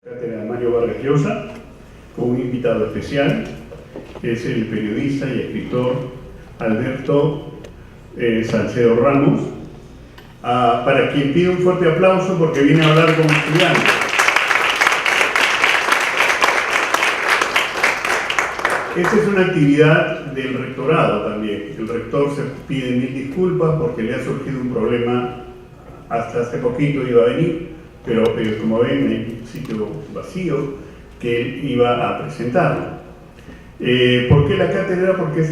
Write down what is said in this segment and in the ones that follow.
Cátedra Mario Vargas Llosa, con un invitado especial, que es el periodista y escritor Alberto Salcedo Ramos, para quien pido un fuerte aplauso porque viene a hablar como estudiante. Esta es una actividad del rectorado también. El rector se pide mil disculpas porque le ha surgido un problema. Hasta hace poquito iba a venir, pero como ven hay un sitio vacío que él iba a presentarlo. ¿Por qué la cátedra? Porque es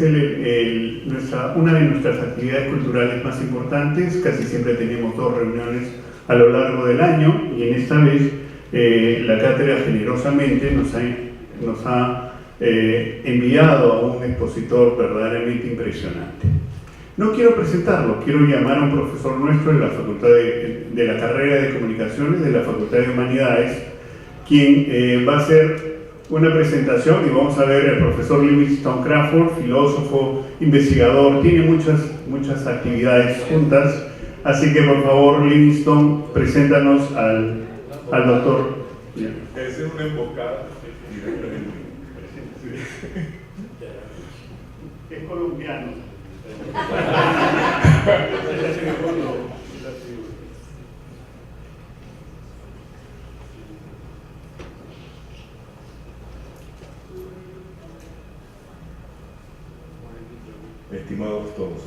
una de nuestras actividades culturales más importantes. Casi siempre tenemos 2 reuniones a lo largo del año y en esta vez la cátedra generosamente nos ha enviado a un expositor verdaderamente impresionante. No quiero presentarlo, quiero llamar a un profesor nuestro de la Facultad de la carrera de Comunicaciones de la Facultad de Humanidades, quien va a hacer una presentación y vamos a ver al profesor Livingston Crawford, filósofo, investigador, tiene muchas actividades juntas, así que por favor Livingston, preséntanos al doctor. Es una embocada. Es colombiano. Estimados todos,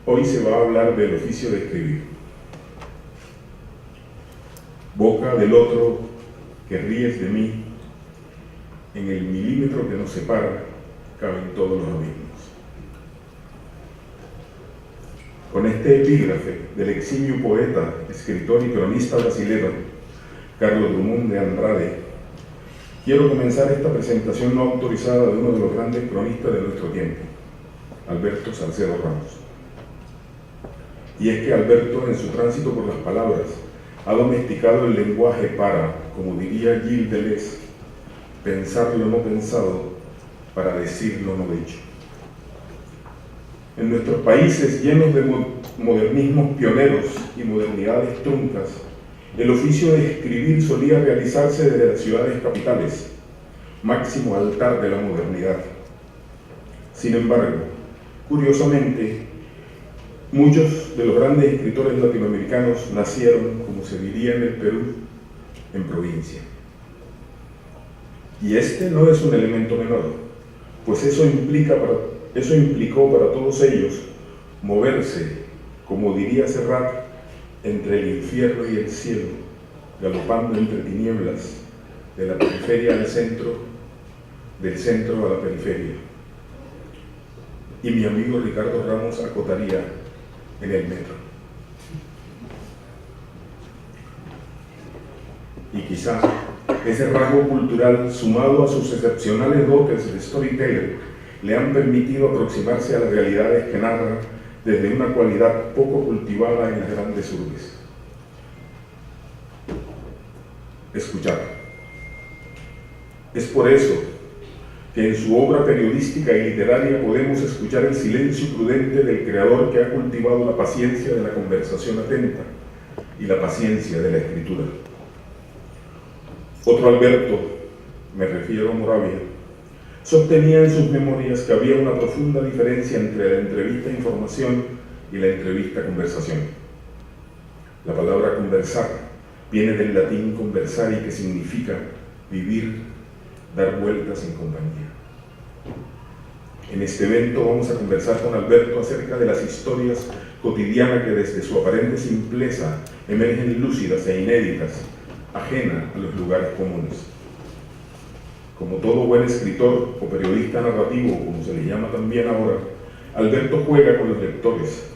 hoy se va a hablar del oficio de escribir. Boca del otro que ríes de mí, en el milímetro que nos separa caben todos los abismos. Con este epígrafe del eximio poeta, escritor y cronista brasileño Carlos Drummond de Andrade, quiero comenzar esta presentación no autorizada de uno de los grandes cronistas de nuestro tiempo, Alberto Salcedo Ramos. Y es que Alberto, en su tránsito por las palabras, ha domesticado el lenguaje para, como diría Gilles Deleuze, pensar lo no pensado para decir lo no dicho. En nuestros países llenos de modernismos pioneros y modernidades truncas, el oficio de escribir solía realizarse desde las ciudades capitales, máximo altar de la modernidad. Sin embargo, curiosamente, muchos de los grandes escritores latinoamericanos nacieron, como se diría en el Perú, en provincia. Y este no es un elemento menor, pues eso implicó para todos ellos moverse, como diría Serrat, entre el infierno y el cielo, galopando entre tinieblas, de la periferia al centro, del centro a la periferia. Y mi amigo Ricardo Ramos acotaría en el metro. Y quizá ese rasgo cultural, sumado a sus excepcionales dotes de storyteller, le han permitido aproximarse a las realidades que narra desde una cualidad poco cultivada en las grandes urbes. Escuchar. Es por eso que en su obra periodística y literaria podemos escuchar el silencio prudente del creador que ha cultivado la paciencia de la conversación atenta y la paciencia de la escritura. Otro Alberto, me refiero a Moravia, sostenía en sus memorias que había una profunda diferencia entre la entrevista información y la entrevista conversación. La palabra conversar viene del latín conversari, que significa vivir, dar vueltas en compañía. En este evento vamos a conversar con Alberto acerca de las historias cotidianas que desde su aparente simpleza emergen lúcidas e inéditas, ajenas a los lugares comunes. Como todo buen escritor o periodista narrativo, como se le llama también ahora, Alberto juega con los lectores,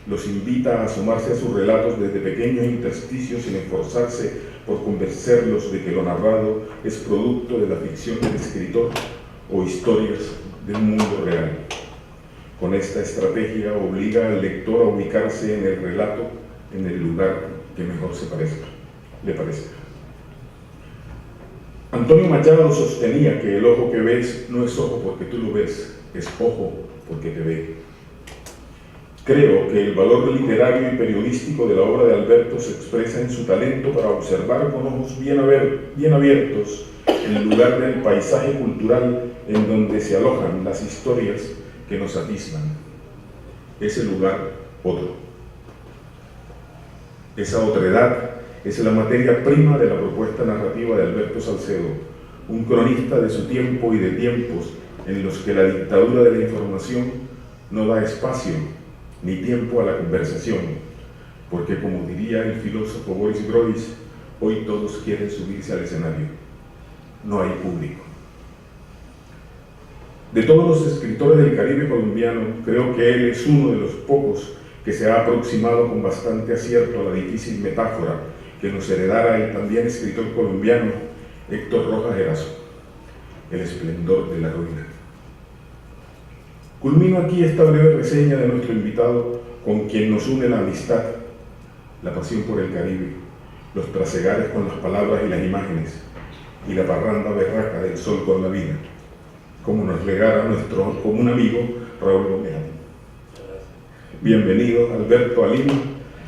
los invita a asomarse a sus relatos desde pequeños intersticios sin esforzarse por convencerlos de que lo narrado es producto de la ficción del escritor o historias de un mundo real. Con esta estrategia obliga al lector a ubicarse en el relato, en el lugar que mejor le parezca. Antonio Machado sostenía que el ojo que ves no es ojo porque tú lo ves, es ojo porque te ve. Creo que el valor literario y periodístico de la obra de Alberto se expresa en su talento para observar con ojos bien abiertos el lugar del paisaje cultural en donde se alojan las historias que nos atisban. Ese lugar otro. Esa otredad es la materia prima de la propuesta narrativa de Alberto Salcedo, un cronista de su tiempo y de tiempos en los que la dictadura de la información no da espacio ni tiempo a la conversación, porque como diría el filósofo Boris Groys, hoy todos quieren subirse al escenario, no hay público. De todos los escritores del Caribe colombiano, creo que él es uno de los pocos que se ha aproximado con bastante acierto a la difícil metáfora que nos heredara el también escritor colombiano Héctor Rojas Erazo, El esplendor de la ruina. Culmino aquí esta breve reseña de nuestro invitado, con quien nos une la amistad, la pasión por el Caribe, los trasegares con las palabras y las imágenes, y la parranda berraca del sol con la vida, como nos legara nuestro común amigo Raúl Gomera. Bienvenido, Alberto, a Lima,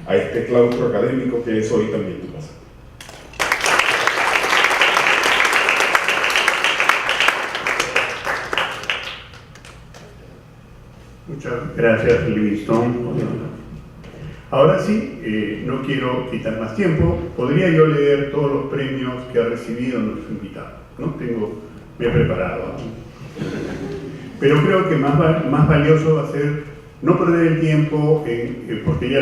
a este claustro académico que es hoy también tu casa. Muchas gracias, Livingstone. Ahora sí, no quiero quitar más tiempo. Podría yo leer todos los premios que ha recibido nuestro invitado, ¿no? Me he preparado. Pero creo que más valioso va a ser no perder el tiempo, porque ya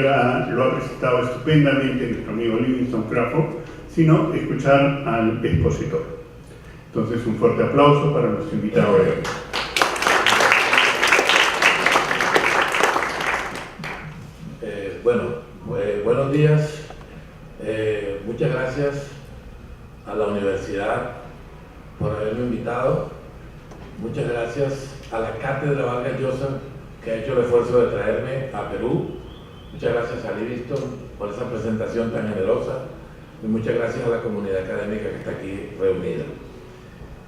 lo ha presentado estupendamente nuestro amigo Livingstone Crawford, sino escuchar al expositor. Entonces, un fuerte aplauso para nuestro invitado de hoy. Buenos días. Muchas gracias a la universidad por haberme invitado. Muchas gracias a la Cátedra Vargas Llosa, que ha hecho el esfuerzo de traerme a Perú. Muchas gracias a Livingstone por esa presentación tan generosa. Y muchas gracias a la comunidad académica que está aquí reunida.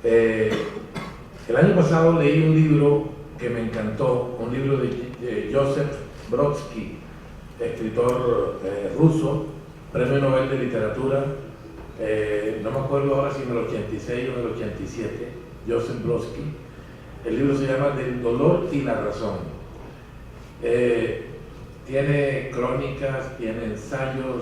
El año pasado leí un libro que me encantó, un libro de Joseph Brodsky, escritor ruso, premio Nobel de Literatura, no me acuerdo ahora si en el 86 o en el 87, Joseph Brodsky. El libro se llama Del dolor y la razón. Tiene crónicas, tiene ensayos,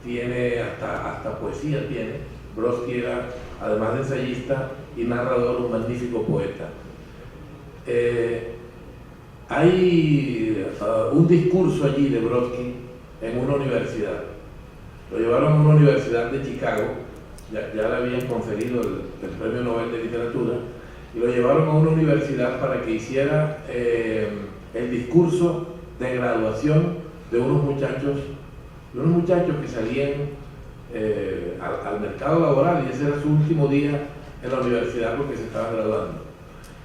tiene hasta poesía tiene. Brodsky era, además de ensayista y narrador, un magnífico poeta. Hay un discurso allí de Brodsky en una universidad. Lo llevaron a una universidad de Chicago, ya le habían conferido el premio Nobel de Literatura, y lo llevaron a una universidad para que hiciera el discurso de graduación de unos muchachos que salían al mercado laboral, y ese era su último día en la universidad porque se estaban graduando.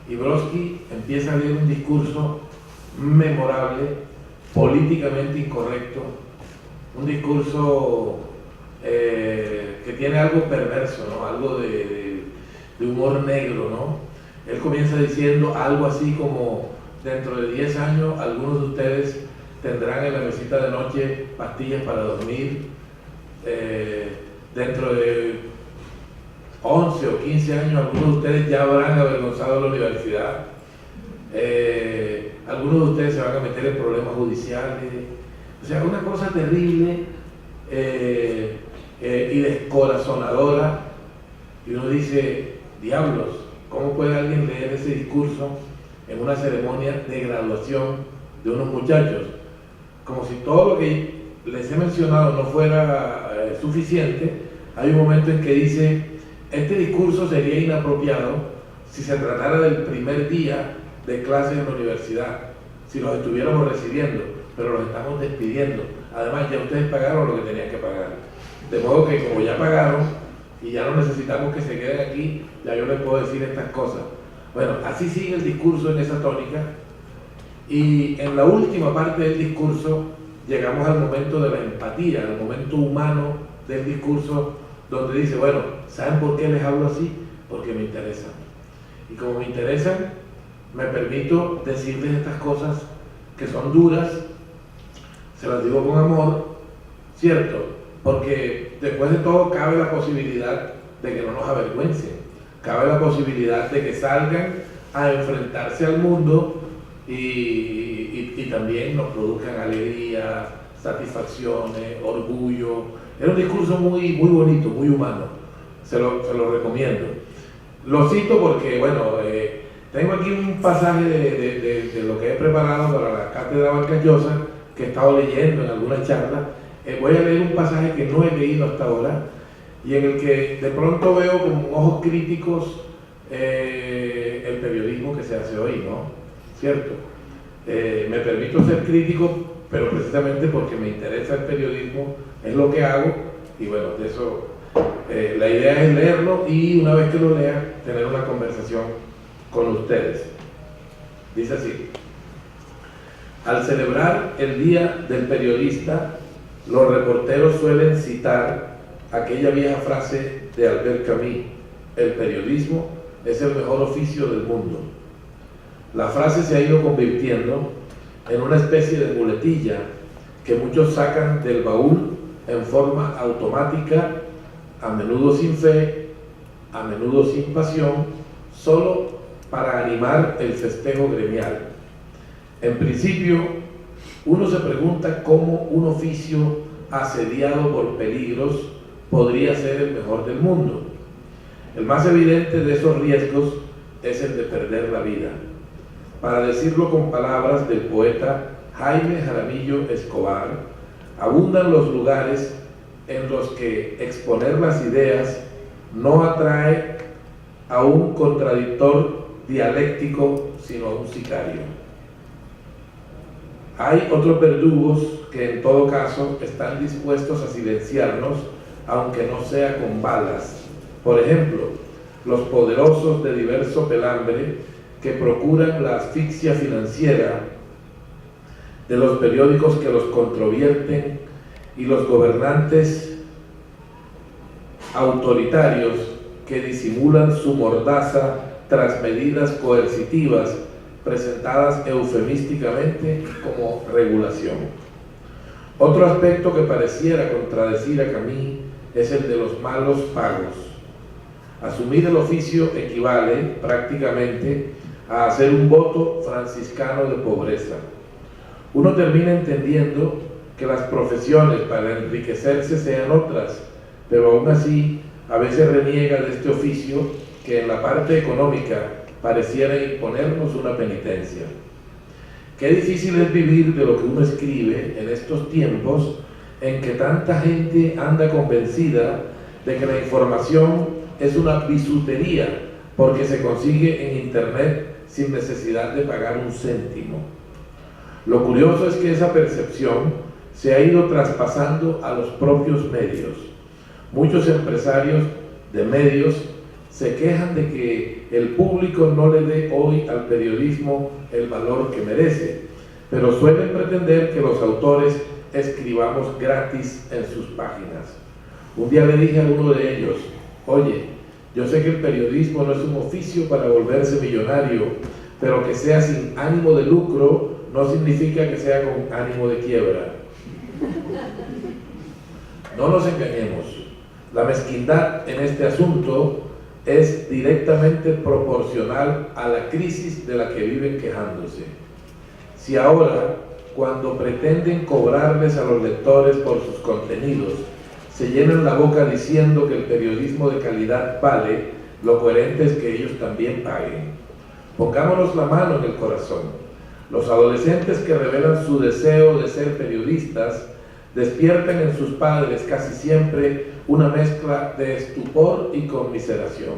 Y Brodsky empieza a leer un discurso memorable, políticamente incorrecto, un discurso que tiene algo perverso, ¿no? Algo de humor negro, ¿no? Él comienza diciendo algo así como: dentro de 10 años algunos de ustedes tendrán en la mesita de noche pastillas para dormir, dentro de 11 o 15 años algunos de ustedes ya habrán avergonzado a la universidad, algunos de ustedes se van a meter en problemas judiciales. O sea, una cosa terrible y descorazonadora, y uno dice: diablos, ¿cómo puede alguien leer ese discurso en una ceremonia de graduación de unos muchachos? Como si todo lo que les he mencionado no fuera suficiente, hay un momento en que dice: este discurso sería inapropiado si se tratara del primer día de clases en la universidad, si los estuviéramos recibiendo, pero los estamos despidiendo. Además, ya ustedes pagaron lo que tenían que pagar. De modo que, como ya pagaron y ya no necesitamos que se queden aquí, ya yo les puedo decir estas cosas. Bueno, así sigue el discurso en esa tónica, y en la última parte del discurso llegamos al momento de la empatía, al momento humano del discurso, donde dice: bueno, ¿saben por qué les hablo así? Porque me interesan. Y como me interesan, me permito decirles estas cosas que son duras, se las digo con amor, ¿cierto? Porque después de todo cabe la posibilidad de que no nos avergüencen, cabe la posibilidad de que salgan a enfrentarse al mundo y también nos produzcan alegría, satisfacciones, orgullo. Era un discurso muy bonito, muy humano, se lo recomiendo. Lo cito porque, bueno, tengo aquí un pasaje de lo que he preparado para la Cátedra Vargas Llosa, que he estado leyendo en algunas charlas. Voy a leer un pasaje que no he leído hasta ahora y en el que de pronto veo con ojos críticos el periodismo que se hace hoy, ¿no? ¿Cierto? Me permito ser crítico, pero precisamente porque me interesa el periodismo, es lo que hago, y bueno, de eso la idea es leerlo y una vez que lo lea, tener una conversación con ustedes. Dice así: al celebrar el Día del Periodista, los reporteros suelen citar aquella vieja frase de Albert Camus: el periodismo es el mejor oficio del mundo. La frase se ha ido convirtiendo en una especie de muletilla que muchos sacan del baúl en forma automática, a menudo sin fe, a menudo sin pasión, solo para animar el festejo gremial. En principio, uno se pregunta cómo un oficio asediado por peligros podría ser el mejor del mundo. El más evidente de esos riesgos es el de perder la vida. Para decirlo con palabras del poeta Jaime Jaramillo Escobar, abundan los lugares en los que exponer las ideas no atrae a un contradictor dialéctico, sino a un sicario. Hay otros verdugos que en todo caso están dispuestos a silenciarnos, aunque no sea con balas. Por ejemplo, los poderosos de diverso pelambre que procuran la asfixia financiera de los periódicos que los controvierten y los gobernantes autoritarios que disimulan su mordaza tras medidas coercitivas presentadas eufemísticamente como regulación. Otro aspecto que pareciera contradecir a Camus es el de los malos pagos. Asumir el oficio equivale prácticamente a hacer un voto franciscano de pobreza. Uno termina entendiendo que las profesiones para enriquecerse sean otras, pero aún así a veces reniega de este oficio que en la parte económica pareciera imponernos una penitencia. Qué difícil es vivir de lo que uno escribe en estos tiempos en que tanta gente anda convencida de que la información es una bisutería porque se consigue en internet sin necesidad de pagar un céntimo. Lo curioso es que esa percepción se ha ido traspasando a los propios medios. Muchos empresarios de medios se quejan de que el público no le dé hoy al periodismo el valor que merece, pero suelen pretender que los autores escribamos gratis en sus páginas. Un día le dije a uno de ellos: oye, yo sé que el periodismo no es un oficio para volverse millonario, pero que sea sin ánimo de lucro no significa que sea con ánimo de quiebra. No nos engañemos, la mezquindad en este asunto es directamente proporcional a la crisis de la que viven quejándose. Si ahora, cuando pretenden cobrarles a los lectores por sus contenidos, se llenan la boca diciendo que el periodismo de calidad vale, lo coherente es que ellos también paguen. Pongámonos la mano en el corazón. Los adolescentes que revelan su deseo de ser periodistas despiertan en sus padres casi siempre una mezcla de estupor y conmiseración.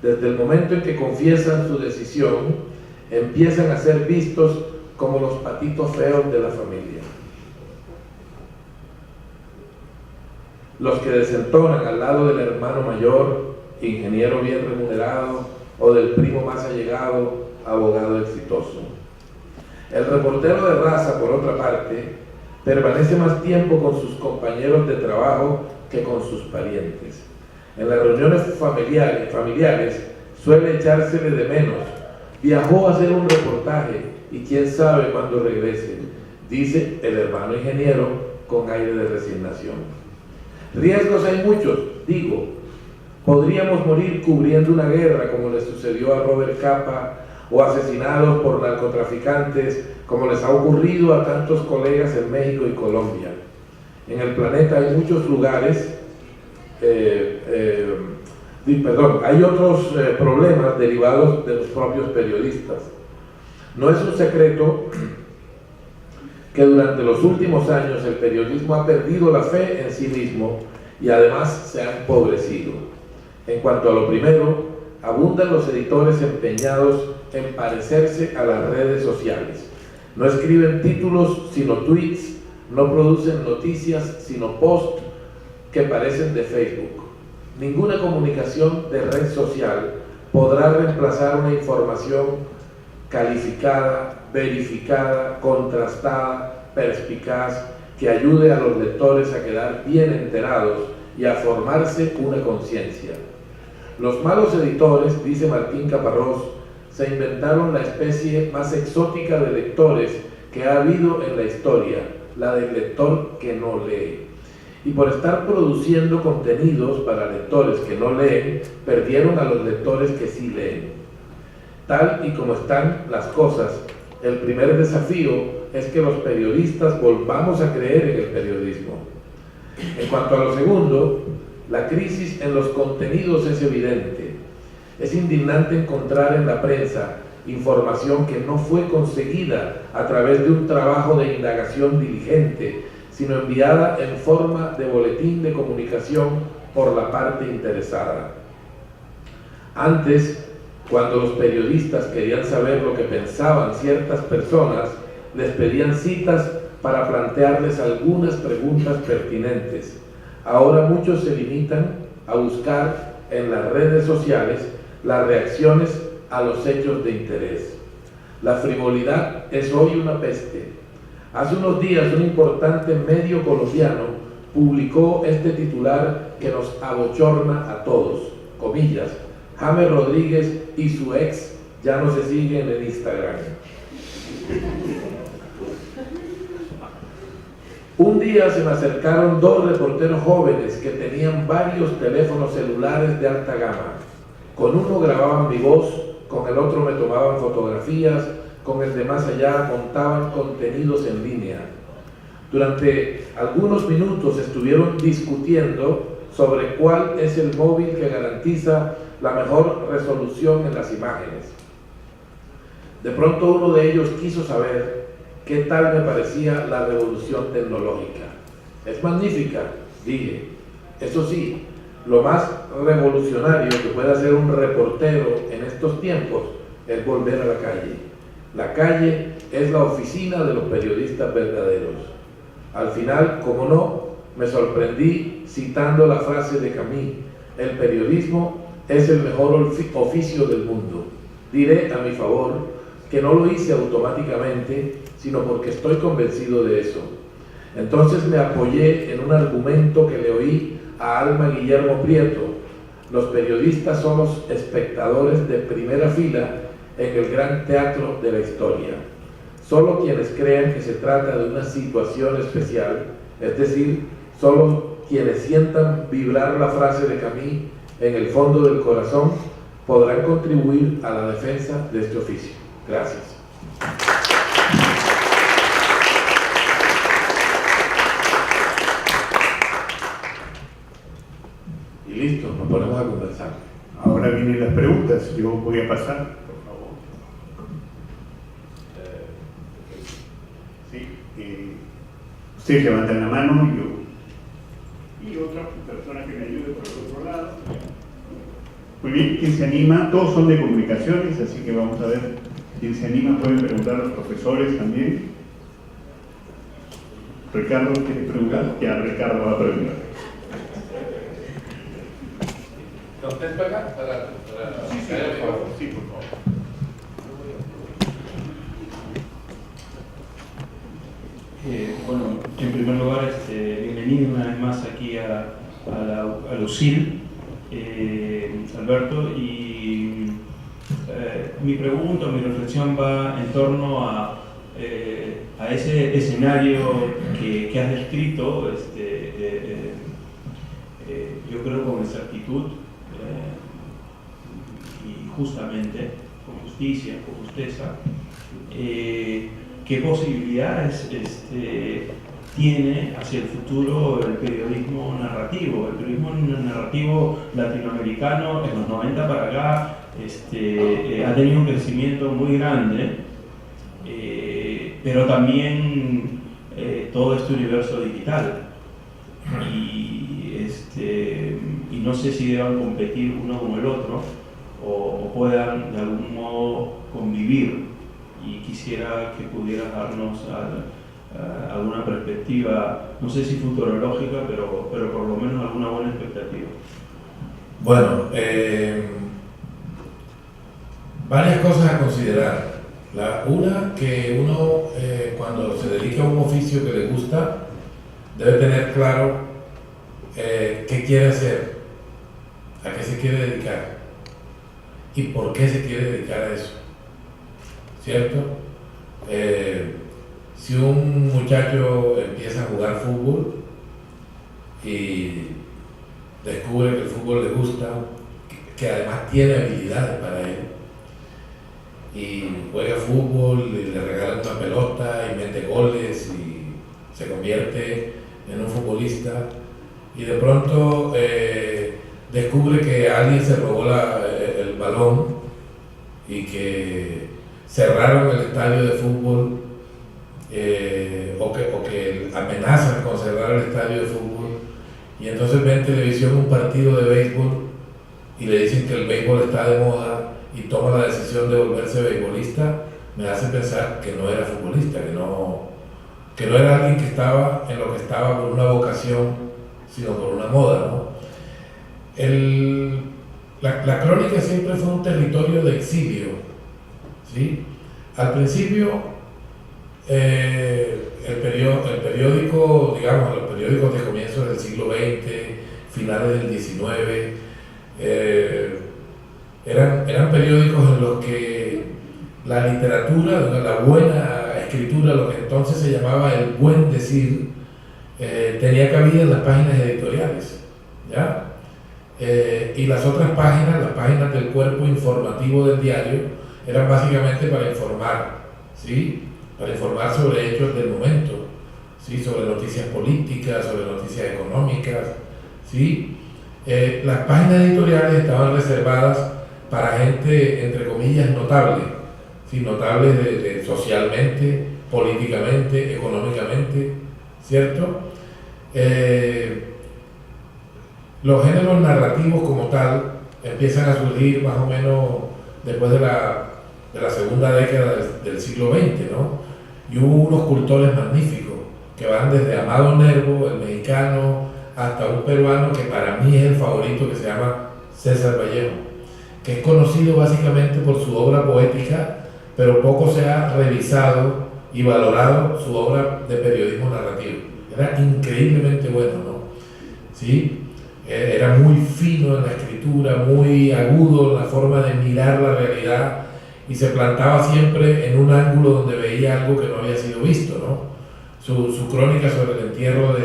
Desde el momento en que confiesan su decisión, empiezan a ser vistos como los patitos feos de la familia. Los que desentonan al lado del hermano mayor, ingeniero bien remunerado, o del primo más allegado, abogado exitoso. El reportero de raza, por otra parte, permanece más tiempo con sus compañeros de trabajo que con sus parientes. En las reuniones familiares suele echársele de menos. Viajó a hacer un reportaje y quién sabe cuándo regrese. dice el hermano ingeniero con aire de resignación. Riesgos hay muchos, digo. Podríamos morir cubriendo una guerra como le sucedió a Robert Capa, o asesinados por narcotraficantes como les ha ocurrido a tantos colegas en México y Colombia. En el planeta hay muchos lugares, hay otros problemas derivados de los propios periodistas. No es un secreto que durante los últimos años el periodismo ha perdido la fe en sí mismo y además se ha empobrecido. En cuanto a lo primero, abundan los editores empeñados en parecerse a las redes sociales. No escriben títulos sino tweets, no producen noticias sino posts que parecen de Facebook. Ninguna comunicación de red social podrá reemplazar una información calificada, verificada, contrastada, perspicaz, que ayude a los lectores a quedar bien enterados y a formarse una conciencia. Los malos editores, dice Martín Caparrós, se inventaron la especie más exótica de lectores que ha habido en la historia, la del lector que no lee. Y por estar produciendo contenidos para lectores que no leen, perdieron a los lectores que sí leen. Tal y como están las cosas, el primer desafío es que los periodistas volvamos a creer en el periodismo. En cuanto a lo segundo, la crisis en los contenidos es evidente. Es indignante encontrar en la prensa información que no fue conseguida a través de un trabajo de indagación diligente, sino enviada en forma de boletín de comunicación por la parte interesada. Antes, cuando los periodistas querían saber lo que pensaban ciertas personas, les pedían citas para plantearles algunas preguntas pertinentes. Ahora muchos se limitan a buscar en las redes sociales las reacciones a los hechos de interés. La frivolidad es hoy una peste. Hace unos días un importante medio colombiano publicó este titular que nos abochorna a todos, comillas: James Rodríguez y su ex ya no se siguen en Instagram. Un día se me acercaron dos reporteros jóvenes que tenían varios teléfonos celulares de alta gama. Con uno grababan mi voz, con el otro me tomaban fotografías, con el de más allá montaban contenidos en línea. Durante algunos minutos estuvieron discutiendo sobre cuál es el móvil que garantiza la mejor resolución en las imágenes. De pronto uno de ellos quiso saber qué tal me parecía la revolución tecnológica. Es magnífica, dije. Eso sí, lo más revolucionario que puede hacer un reportero en estos tiempos es volver a la calle. La calle es la oficina de los periodistas verdaderos. Al final, como no, me sorprendí citando la frase de Camus: el periodismo es el mejor oficio del mundo. Diré a mi favor que no lo hice automáticamente, sino porque estoy convencido de eso. Entonces me apoyé en un argumento que le oí a Alma Guillermo Prieto: los periodistas somos espectadores de primera fila en el gran teatro de la historia. Solo quienes crean que se trata de una situación especial, es decir, solo quienes sientan vibrar la frase de Camus en el fondo del corazón, podrán contribuir a la defensa de este oficio. Gracias. Y listo, nos ponemos a conversar. Ahora vienen las preguntas, yo voy a pasar, por favor. Sí, ustedes levantan la mano y otra persona que me ayude por el otro lado. Muy bien, ¿quién se anima? Todos son de comunicaciones, así que vamos a ver quién se anima. Pueden preguntar a los profesores también. Ricardo, ¿quieres preguntar? Ya, Ricardo va a preguntar. ¿Usted está acá? Sí, por favor. Sí, por favor. Bueno, en primer lugar, bienvenido una vez más aquí a la UCIL, Alberto, y mi pregunta, mi reflexión va en torno a a ese escenario que has descrito, yo creo con exactitud y justamente, con justicia, con justeza, qué posibilidades tiene hacia el futuro el periodismo narrativo. El periodismo narrativo latinoamericano en los 90 para acá ha tenido un crecimiento muy grande, pero también todo este universo digital. Y no sé si deban competir uno con el otro o puedan de algún modo convivir. Y quisiera que pudieras darnos alguna perspectiva, no sé si futurológica, pero por lo menos alguna buena expectativa. Bueno, varias cosas a considerar. Una, que uno cuando se dedica a un oficio que le gusta, debe tener claro qué quiere hacer, a qué se quiere dedicar y por qué se quiere dedicar a eso, ¿cierto? Si un muchacho empieza a jugar fútbol y descubre que el fútbol le gusta, que además tiene habilidades para él, y juega fútbol, y le regalan una pelota y mete goles y se convierte en un futbolista, y de pronto descubre que alguien se robó el balón y que cerraron el estadio de fútbol, o que amenazan con cerrar el estadio de fútbol, y entonces ve en televisión un partido de béisbol y le dicen que el béisbol está de moda y toma la decisión de volverse beisbolista, me hace pensar que no era futbolista, que no era alguien que estaba en lo que estaba por una vocación, sino por una moda, ¿no? La crónica siempre fue un territorio de exilio, ¿sí? Al principio, el periódico, digamos, los periódicos de comienzos del siglo XX, finales del XIX, eran periódicos en los que la literatura, la buena escritura, lo que entonces se llamaba el buen decir, tenía cabida en las páginas editoriales, ¿ya? Y las otras páginas, las páginas del cuerpo informativo del diario, eran básicamente para informar, ¿sí? Para informar sobre hechos del momento, ¿sí? Sobre noticias políticas, sobre noticias económicas, ¿sí? Las páginas editoriales estaban reservadas para gente, entre comillas, notable, ¿sí? Notable socialmente, políticamente, económicamente, ¿cierto? Los géneros narrativos como tal empiezan a surgir más o menos después de la segunda década del siglo XX, ¿no? Y hubo unos cultores magníficos que van desde Amado Nervo, el mexicano, hasta un peruano que para mí es el favorito, que se llama César Vallejo, que es conocido básicamente por su obra poética, pero poco se ha revisado y valorado su obra de periodismo narrativo. Era increíblemente bueno, ¿no? ¿Sí? Era muy fino en la escritura, muy agudo en la forma de mirar la realidad, y se plantaba siempre en un ángulo donde veía algo que no había sido visto, ¿no? Su crónica sobre el entierro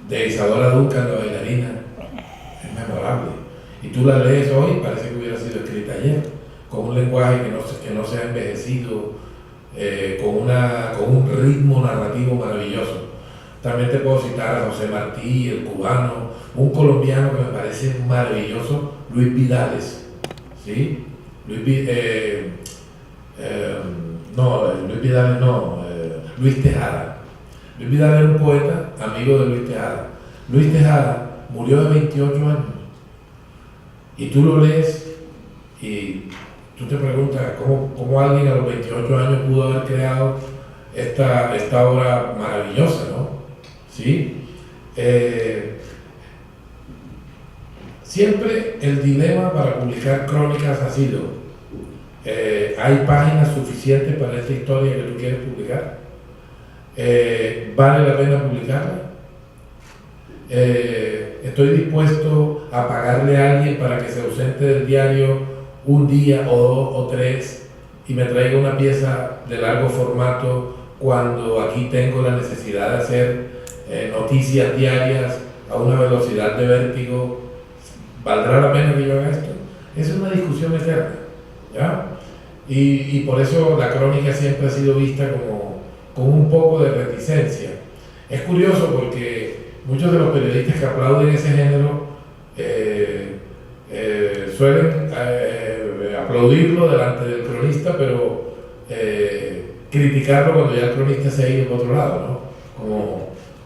de Isadora Duncan, la bailarina, es memorable. Y tú la lees hoy y parece que hubiera sido escrita ayer, con un lenguaje que no se ha envejecido, con un ritmo narrativo maravilloso. También te puedo citar a José Martí, el cubano, un colombiano que me parece maravilloso, Luis Vidales, ¿sí? Luis Tejada. Luis Vidales era un poeta, amigo de Luis Tejada. Luis Tejada murió de 28 años. Y tú lo lees y tú te preguntas cómo alguien a los 28 años pudo haber creado esta obra maravillosa, ¿no? ¿Sí? Siempre el dilema para publicar crónicas ha sido, ¿hay páginas suficientes para esta historia que tú quieres publicar? ¿Vale la pena publicarla? ¿Estoy dispuesto a pagarle a alguien para que se ausente del diario un día o dos o tres y me traiga una pieza de largo formato cuando aquí tengo la necesidad de hacer noticias diarias a una velocidad de vértigo? ¿Valdrá la pena que yo haga esto? Esa es una discusión eterna, ¿ya? Y por eso la crónica siempre ha sido vista como con un poco de reticencia. Es curioso porque muchos de los periodistas que aplauden ese género suelen aplaudirlo delante del cronista, pero criticarlo cuando ya el cronista se ha ido por otro lado, ¿no?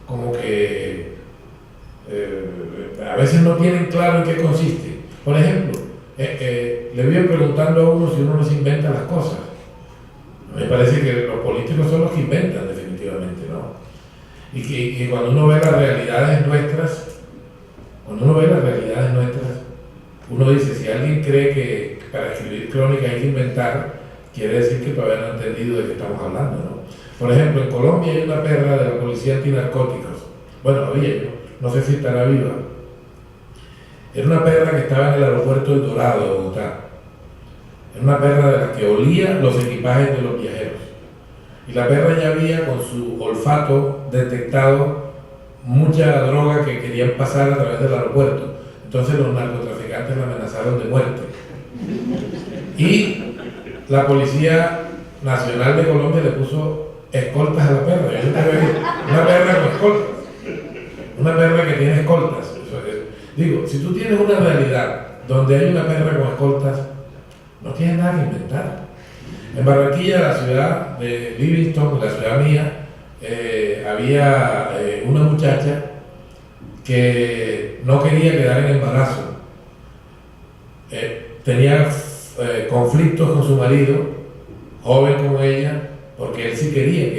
Como que a veces no tienen claro en qué consiste. Por ejemplo, le voy preguntando a uno si uno no se inventa las cosas. Me parece que los políticos son los que inventan, definitivamente, ¿no? Y que cuando uno ve las realidades nuestras, uno dice, si alguien cree que para escribir crónica hay que inventar, quiere decir que todavía no ha entendido de qué estamos hablando, ¿no? Por ejemplo, en Colombia hay una perra de la policía antinarcóticos. Bueno, había, no sé si estará viva. Era una perra que estaba en el aeropuerto El Dorado de Bogotá. Era una perra de la que olía los equipajes de los viajeros. Y la perra ya había, con su olfato, detectado mucha droga que querían pasar a través del aeropuerto. Entonces los narcotraficantes la amenazaron de muerte. Y la Policía Nacional de Colombia le puso escoltas a la perra. Yo nunca había visto una perra con escoltas. Una perra que tiene escoltas. Digo, si tú tienes una realidad donde hay una perra con escoltas, no tienes nada que inventar. En Barranquilla, la ciudad de Livingston, la ciudad mía, había una muchacha que no quería quedar en embarazo. Tenía conflictos con su marido, joven como ella, porque él sí quería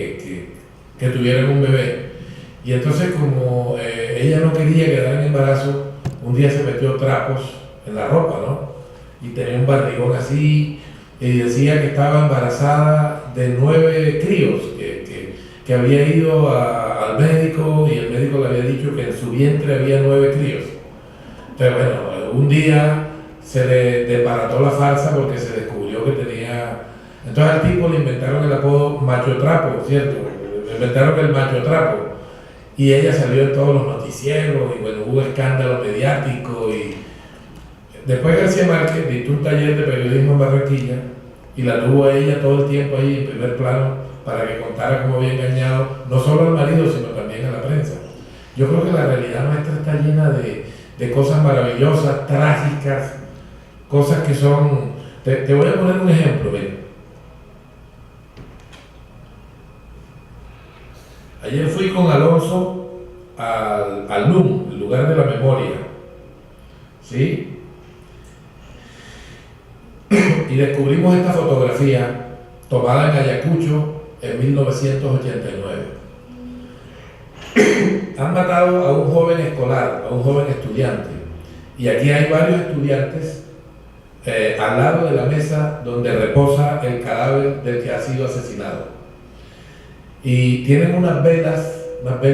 que tuvieran un bebé. Y entonces, como ella no quería quedar en embarazo, un día se metió trapos en la ropa, ¿no? Y tenía un barrigón así, y decía que estaba embarazada de 9 críos, que había ido al médico y el médico le había dicho que en su vientre había 9 críos. Entonces, bueno, un día se le desbarató la farsa porque se descubrió que tenía... Entonces al tipo le inventaron el apodo Macho Trapo, ¿cierto? Le inventaron el Macho Trapo. Y ella salió en todos los noticieros y bueno, hubo escándalo mediático y después García Márquez dictó un taller de periodismo en Barranquilla y la tuvo a ella todo el tiempo ahí en primer plano para que contara cómo había engañado no solo al marido sino también a la prensa. Yo creo que la realidad nuestra está llena de cosas maravillosas, trágicas, cosas que son... Te voy a poner un ejemplo, ven. Ayer fui con Alonso al LUM, el lugar de la memoria, ¿sí? Y descubrimos esta fotografía tomada en Ayacucho en 1989. Han matado a un joven escolar, a un joven estudiante, y aquí hay varios estudiantes al lado de la mesa donde reposa el cadáver del que ha sido asesinado. Y tienen unas velas de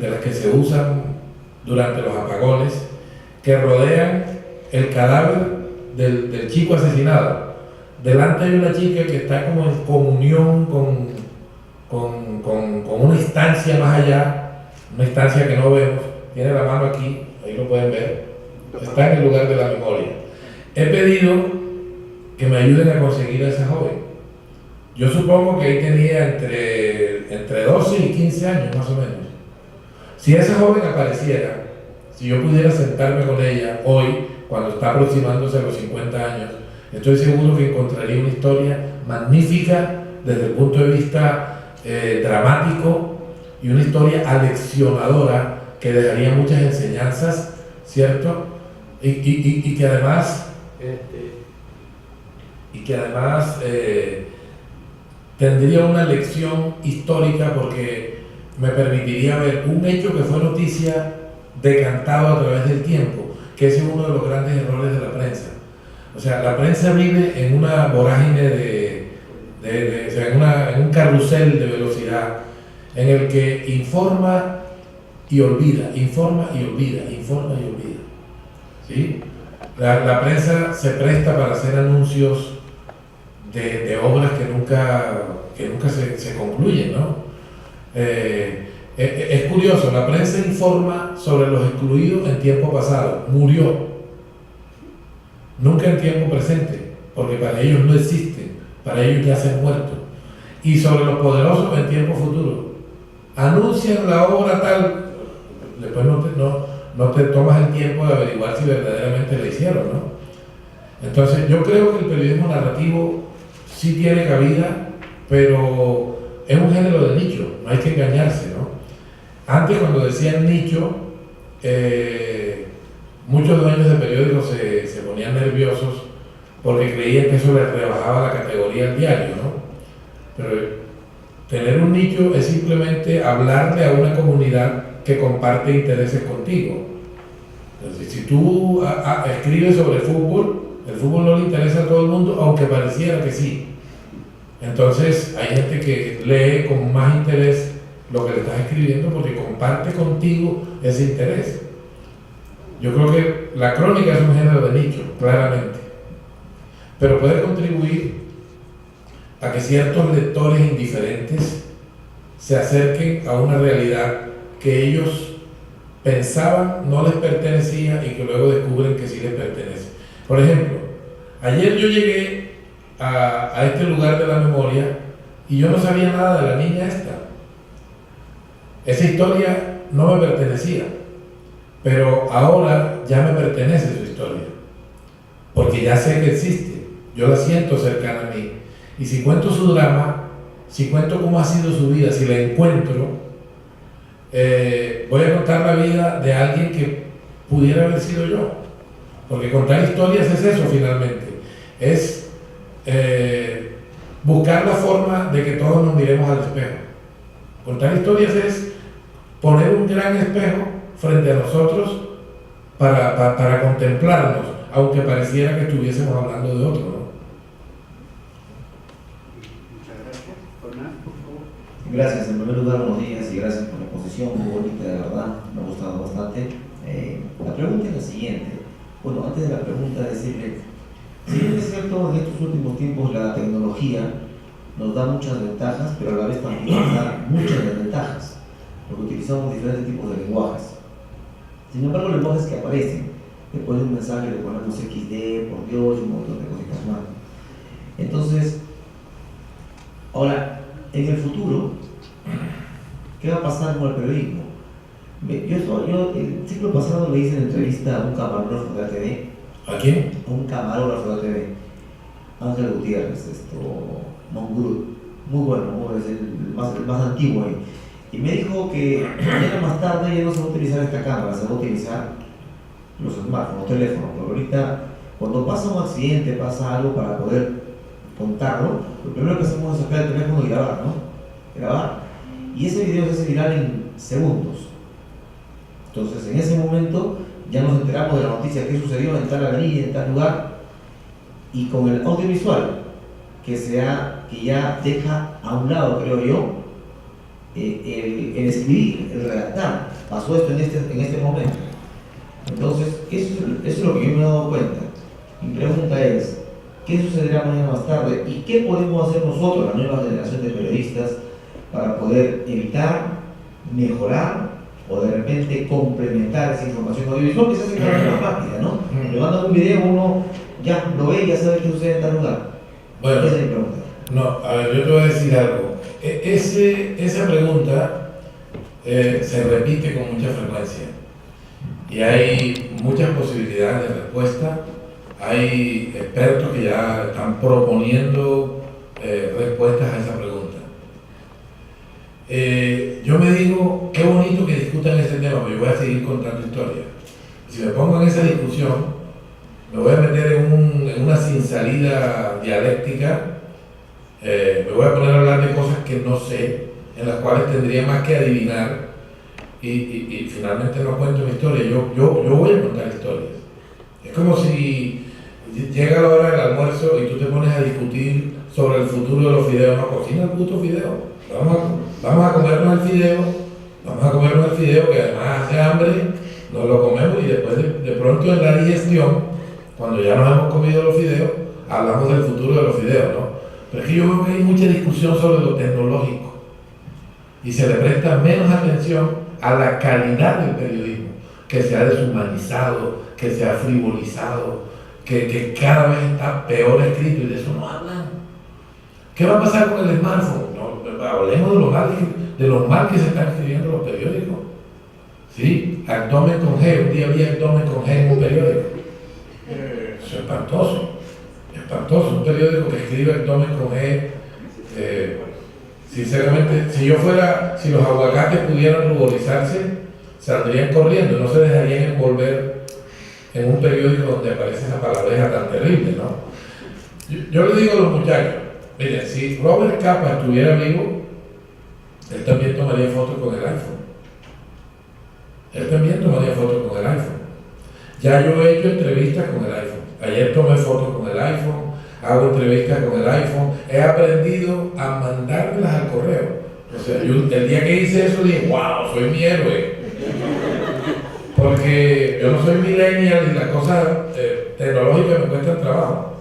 las que se usan durante los apagones, que rodean el cadáver del chico asesinado. Delante hay una chica que está como en comunión con una instancia más allá, una instancia que no vemos, tiene la mano aquí, ahí lo pueden ver, está en el lugar de la memoria. He pedido que me ayuden a conseguir a esa joven. Yo supongo que ahí tenía entre 12 y 15 años más o menos. Si esa joven apareciera, si yo pudiera sentarme con ella hoy, cuando está aproximándose a los 50 años, estoy seguro que encontraría una historia magnífica desde el punto de vista dramático y una historia aleccionadora que dejaría muchas enseñanzas, ¿cierto? Y que además tendría una lección histórica porque me permitiría ver un hecho que fue noticia decantado a través del tiempo, que ese es uno de los grandes errores de la prensa. O sea, la prensa vive en una vorágine o sea, en un carrusel de velocidad en el que informa y olvida, informa y olvida, informa y olvida. ¿Sí? La prensa se presta para hacer anuncios de obras que nunca se concluyen, ¿no? Es curioso, la prensa informa sobre los excluidos en tiempo pasado, murió, nunca en tiempo presente, porque para ellos no existen, para ellos ya se han muerto, y sobre los poderosos en tiempo futuro. Anuncian la obra tal, después no te tomas el tiempo de averiguar si verdaderamente la hicieron, ¿no? Entonces yo creo que el periodismo narrativo sí tiene cabida, pero es un género de nicho, no hay que engañarse, ¿no? Antes, cuando decían nicho, muchos dueños de periódicos se ponían nerviosos porque creían que eso les rebajaba la categoría al diario, ¿no? Pero tener un nicho es simplemente hablarle a una comunidad que comparte intereses contigo. Entonces, si tú escribes sobre fútbol, el fútbol no le interesa a todo el mundo, aunque pareciera que sí. Entonces hay gente que lee con más interés lo que le estás escribiendo porque comparte contigo ese interés. Yo creo que la crónica es un género de nicho, claramente, pero puede contribuir a que ciertos lectores indiferentes se acerquen a una realidad que ellos pensaban no les pertenecía y que luego descubren que sí les pertenece. Por ejemplo, ayer yo llegué a este lugar de la memoria y yo no sabía nada de la niña esta. Esa historia no me pertenecía, pero ahora ya me pertenece su historia, porque ya sé que existe, yo la siento cercana a mí, y si cuento su drama, si cuento cómo ha sido su vida, si la encuentro, voy a contar la vida de alguien que pudiera haber sido yo, porque contar historias es eso finalmente, es buscar la forma de que todos nos miremos al espejo. Contar historias es poner un gran espejo frente a nosotros para contemplarnos, aunque pareciera que estuviésemos hablando de otro, ¿no? Muchas gracias. Jonás, por favor. Gracias, en primer lugar, buenos días y gracias por la exposición, muy bonita, de verdad, me ha gustado bastante. La pregunta es la siguiente. Bueno, antes de la pregunta, decirle, si bien es cierto, en estos últimos tiempos la tecnología nos da muchas ventajas, pero a la vez también nos da muchas desventajas, porque utilizamos diferentes tipos de lenguajes. Sin embargo, lenguajes que aparecen, después de un mensaje le ponemos XD, por Dios, y un montón de cositas más. Entonces, ahora, en el futuro, ¿qué va a pasar con el periodismo? Yo el ciclo pasado le hice una entrevista a un camarógrafo de ATV. ¿A quién? A un camarógrafo de ATV, Ángel Gutiérrez, Mongrut, muy bueno, es el más antiguo ahí. Y me dijo que mañana más tarde ya no se va a utilizar esta cámara, se va a utilizar los smartphones, los teléfonos, porque ahorita cuando pasa un accidente, pasa algo para poder contarlo, lo primero que hacemos es sacar el teléfono y grabar, ¿no? Grabar. Y ese video se hace viral en segundos. Entonces, en ese momento ya nos enteramos de la noticia que sucedió en tal avenida, en tal lugar, y con el audiovisual, que ya deja a un lado, creo yo, el escribir, el redactar. Pasó esto en este momento. Entonces, eso es lo que yo me he dado cuenta. Mi pregunta es, ¿qué sucederá mañana más tarde? ¿Y qué podemos hacer nosotros, la nueva generación de periodistas, para poder evitar, mejorar o de repente complementar esa información audiovisual que se hace de manera rápida, ¿no? Le mandan un video, uno ya lo ve y ya sabe qué sucede en tal lugar. Bueno, esa es mi pregunta. no, a ver, yo te voy a decir algo. Esa pregunta se repite con mucha frecuencia y hay muchas posibilidades de respuesta. Hay expertos que ya están proponiendo respuestas a esa pregunta. Yo me digo, qué bonito que discutan ese tema, pero yo voy a seguir contando historias. Si me pongo en esa discusión, me voy a meter en una sin salida dialéctica, me voy a poner a hablar de cosas que no sé, en las cuales tendría más que adivinar y finalmente no cuento mi historia. Yo voy a contar historias. Es como si llega la hora del almuerzo y tú te pones a discutir sobre el futuro de los fideos. No, cocina el puto fideo. Vamos a comernos el fideo que además hace hambre, nos lo comemos y después de pronto en la digestión, cuando ya nos hemos comido los fideos, hablamos del futuro de los fideos, ¿no? Pero es que yo veo que hay mucha discusión sobre lo tecnológico y se le presta menos atención a la calidad del periodismo, que se ha deshumanizado, que se ha frivolizado, que cada vez está peor escrito y de eso no hablan. ¿Qué va a pasar con el smartphone? No, hablemos de lo mal que se están escribiendo los periódicos. ¿Sí? Abdomen con G, un día había abdomen con G en un periódico. Eso es espantoso. Espantoso, un periódico que escribe abdomen con G. Sinceramente, si los aguacates pudieran ruborizarse, saldrían corriendo, no se dejarían envolver en un periódico donde aparece esa palabreja tan terrible, ¿no? Yo le digo a los muchachos, miren, si Robert Capa estuviera vivo, él también tomaría fotos con el iPhone. Él también tomaría fotos con el iPhone. Ya yo he hecho entrevistas con el iPhone. Ayer tomé fotos con el iPhone, hago entrevistas con el iPhone. He aprendido a mandármelas al correo. O sea, yo el día que hice eso dije, wow, soy mi héroe. Porque yo no soy millennial y las cosas tecnológicas me cuestan trabajo.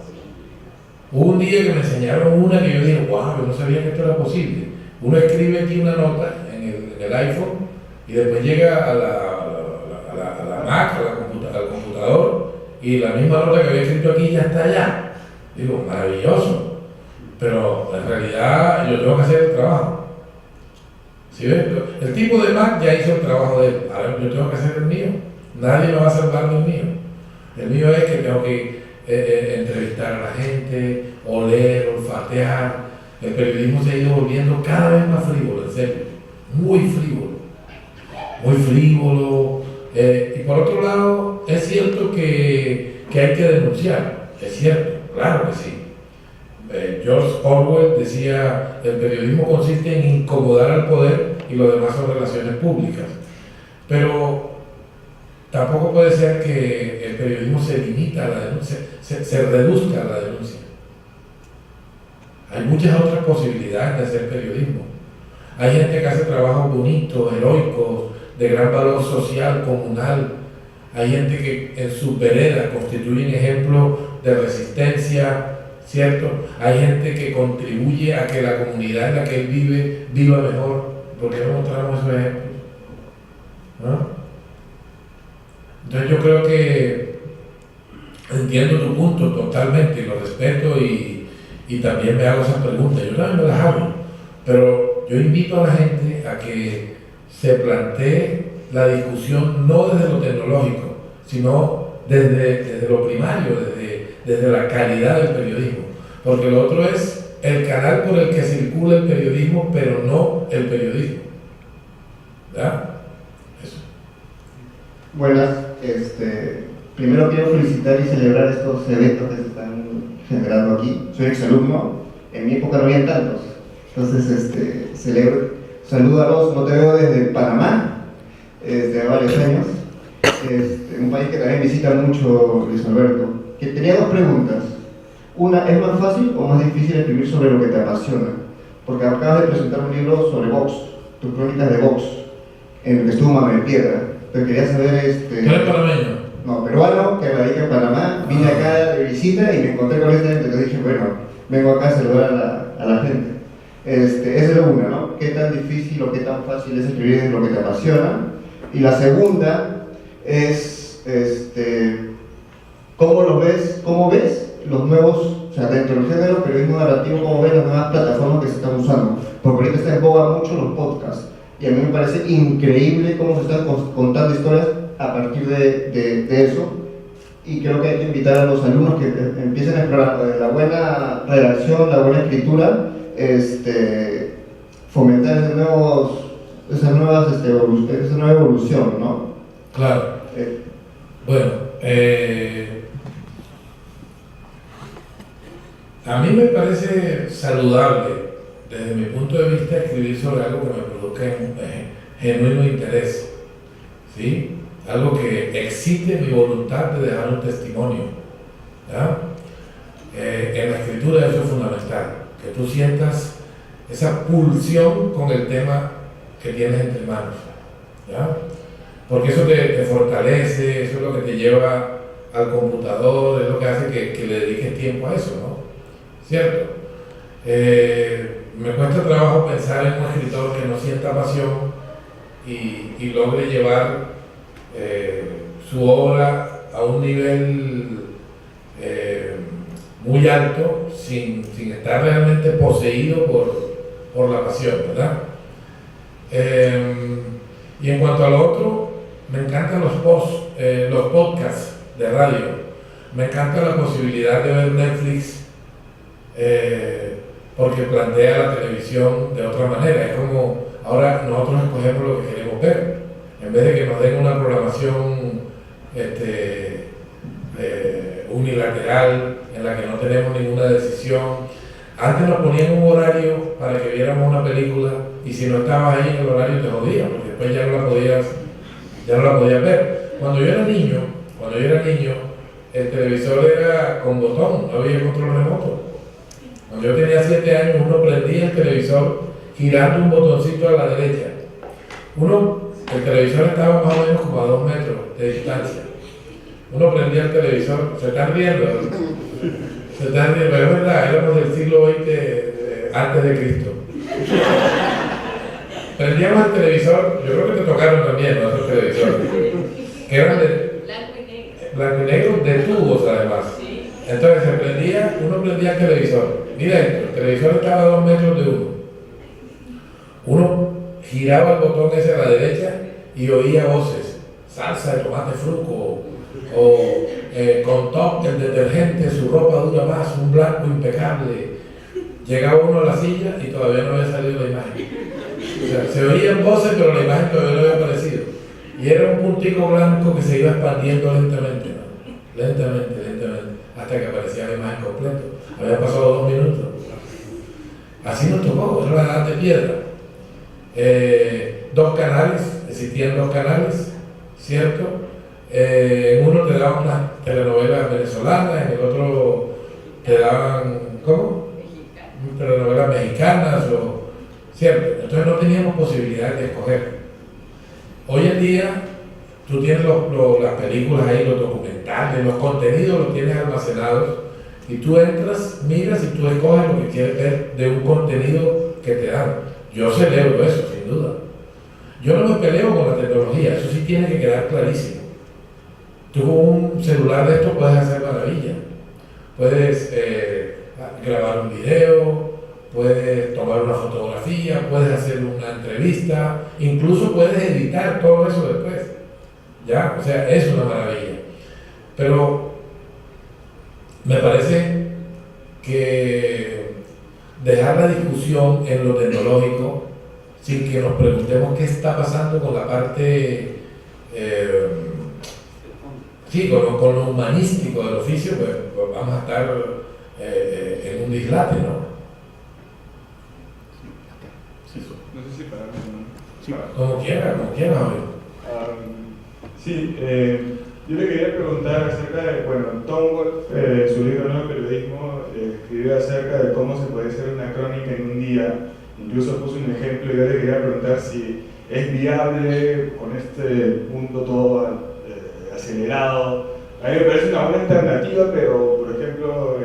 Hubo un día que me enseñaron una que yo dije, wow, yo no sabía que esto era posible. Uno escribe aquí una nota en el iPhone y después llega a la Mac, al computador, y la misma nota que había escrito aquí ya está allá. Digo, maravilloso. Pero en realidad yo tengo que hacer el trabajo. ¿Sí ves? El tipo de Mac ya hizo el trabajo de él. Ahora yo tengo que hacer el mío. Nadie me va a salvar del mío. El mío es que tengo que entrevistar a la gente, oler, olfatear. El periodismo se ha ido volviendo cada vez más frívolo, en serio. Muy frívolo. Muy frívolo. Y por otro lado, es cierto que hay que denunciar. Es cierto, claro que sí. George Orwell decía, el periodismo consiste en incomodar al poder y lo demás son relaciones públicas. Pero tampoco puede ser que el periodismo se limita a la denuncia, se reduzca a la denuncia. Hay muchas otras posibilidades de hacer periodismo. Hay gente que hace trabajos bonitos, heroicos, de gran valor social, comunal. Hay gente que en sus veredas constituyen ejemplos de resistencia, ¿cierto? Hay gente que contribuye a que la comunidad en la que él vive viva mejor. ¿Por qué no mostramos esos ejemplos? ¿No? Entonces yo creo que entiendo tu punto totalmente, lo respeto y también me hago esas preguntas. Yo también me las hago, pero yo invito a la gente a que se plantee la discusión no desde lo tecnológico, sino desde lo primario, desde la calidad del periodismo. Porque lo otro es el canal por el que circula el periodismo, pero no el periodismo. ¿Verdad? Eso. Buenas, primero quiero felicitar y celebrar estos eventos que se están generando aquí. Soy exalumno, en mi época no había tantos, entonces celebro. Salúdalos, no te veo desde Panamá, desde varios años, un país que también visita mucho, Luis Alberto. Que tenía dos preguntas. Una, ¿es más fácil o más difícil escribir sobre lo que te apasiona? Porque acabas de presentar un libro sobre Vox, tus crónicas de Vox, en el que estuvo Manuel Piedra. Pero quería saber... ¿Tú eres panameño? No, peruano, que radica en Panamá. Vine acá de visita y me encontré con esta gente. Entonces dije, bueno, vengo acá a saludar a la gente. Esa es la una, ¿no? ¿Qué tan difícil o qué tan fácil es escribir en lo que te apasiona? Y la segunda es, ¿cómo ves los nuevos, o sea, dentro del género periodismo narrativo, cómo ves las nuevas plataformas que se están usando? Porque ahorita está en boga mucho los podcasts, y a mí me parece increíble cómo se están contando historias a partir de eso, y creo que hay que invitar a los alumnos que empiecen a explorar la buena redacción, la buena escritura, fomentar esa nueva evolución, ¿no? Claro. Bueno, a mí me parece saludable, desde mi punto de vista, escribir sobre algo que me produzca genuino interés, ¿sí? Algo que excite mi voluntad de dejar un testimonio, ¿ya? En la escritura eso es fundamental, que tú sientas esa pulsión con el tema que tienes entre manos, ¿ya? Porque eso te fortalece, eso es lo que te lleva al computador, es lo que hace que le dediques tiempo a eso, ¿no? ¿Cierto? Me cuesta trabajo pensar en un escritor que no sienta pasión y logre llevar su obra a un nivel muy alto sin estar realmente poseído por la pasión, ¿verdad? Y en cuanto al otro, me encantan los podcasts de radio. Me encanta la posibilidad de ver Netflix porque plantea la televisión de otra manera. Es como ahora nosotros escogemos lo que queremos ver. En vez de que nos den una programación unilateral en la que no tenemos ninguna decisión. Antes nos ponían un horario para que viéramos una película y si no estabas ahí en el horario te jodían porque después ya no la podías ver. Cuando yo era niño, el televisor era con botón, no había control remoto. Cuando yo tenía 7 años, uno prendía el televisor girando un botoncito a la derecha. El televisor estaba más o menos como a 2 metros de distancia. Uno prendía el televisor, se están riendo, pero es verdad, éramos del siglo XX antes de Cristo. Prendíamos el televisor, yo creo que te tocaron también, ¿no? Esos televisores, que eran de blanco y negro de tubos además. Entonces uno prendía el televisor. Mira esto, el televisor estaba a 2 metros de uno. Uno giraba el botón ese a la derecha y oía voces, salsa de tomate fruco, o con top el detergente, su ropa dura más, un blanco impecable. Llegaba uno a la silla y todavía no había salido la imagen. O sea, se oían voces pero la imagen todavía no había aparecido. Y era un puntico blanco que se iba expandiendo lentamente, ¿no? Lentamente, hasta que aparecía la imagen completa. Había pasado 2 minutos. Así nos tocó, era la edad de piedra. 2 canales, existían 2 canales, ¿cierto? En uno te daban unas telenovelas venezolanas, en el otro te daban, ¿cómo? Telenovelas mexicanas, ¿cierto? Entonces no teníamos posibilidad de escoger. Hoy en día tú tienes las películas ahí, los documentales, los contenidos los tienes almacenados y tú entras, miras y tú escoges lo que quieres ver de un contenido que te dan. Yo celebro eso, sin duda. Yo no me peleo con la tecnología, eso sí tiene que quedar clarísimo. Tú con un celular de esto puedes hacer maravilla. Puedes grabar un video, puedes tomar una fotografía, puedes hacer una entrevista, incluso puedes editar todo eso después. ¿Ya? O sea, es una maravilla. Pero me parece que dejar la discusión en lo tecnológico sin que nos preguntemos qué está pasando con la parte con lo humanístico del oficio, pues vamos a estar en un dislate, ¿no? No sé si pararme o no. Sí. Como quiera, hoy. Sí, yo le quería preguntar acerca de, Tom Wolfe, su libro Nuevo Periodismo, escribió acerca de cómo se puede hacer una crónica en un día, incluso puso un ejemplo y yo le quería preguntar si es viable con este mundo todo acelerado. A mí me parece una buena alternativa, pero por ejemplo,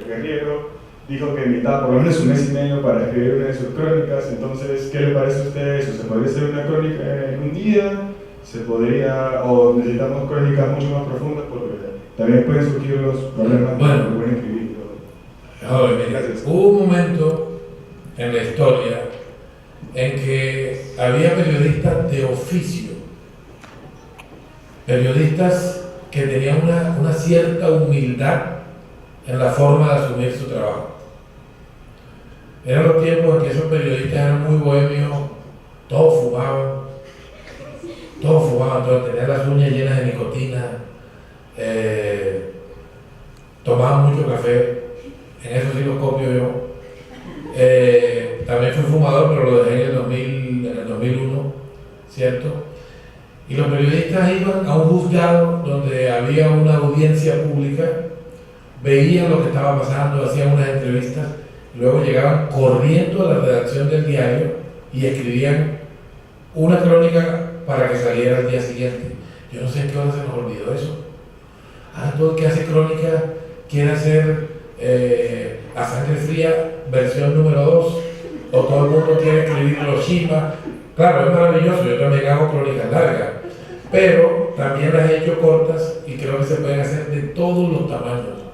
Guerriero dijo que necesitaba por lo menos 1 mes y medio para escribir una de sus crónicas. Entonces, ¿qué le parece a usted eso? ¿Se podría hacer una crónica en un día? ¿Se podría, o necesitamos crónicas mucho más profundas? Porque también pueden surgir los problemas de buen escribir. Hubo un momento en la historia en que había periodistas de oficio, periodistas que tenían una cierta humildad en la forma de asumir su trabajo. Eran los tiempos en que esos periodistas eran muy bohemios, todos fumaban, todos tenían las uñas llenas de nicotina, tomaban mucho café, en eso sí los copio yo. También fui fumador, pero lo dejé en el 2001, ¿cierto? Y los periodistas iban a un juzgado donde había una audiencia pública, veían lo que estaba pasando, hacían unas entrevistas, y luego llegaban corriendo a la redacción del diario y escribían una crónica para que saliera al día siguiente. Yo no sé en qué hora se nos olvidó eso. Todo el que hace crónica quiere hacer a sangre fría versión número 2, o todo el mundo quiere escribir Hiroshima. Claro, es maravilloso, yo también hago crónicas largas, pero también las he hecho cortas y creo que se pueden hacer de todos los tamaños.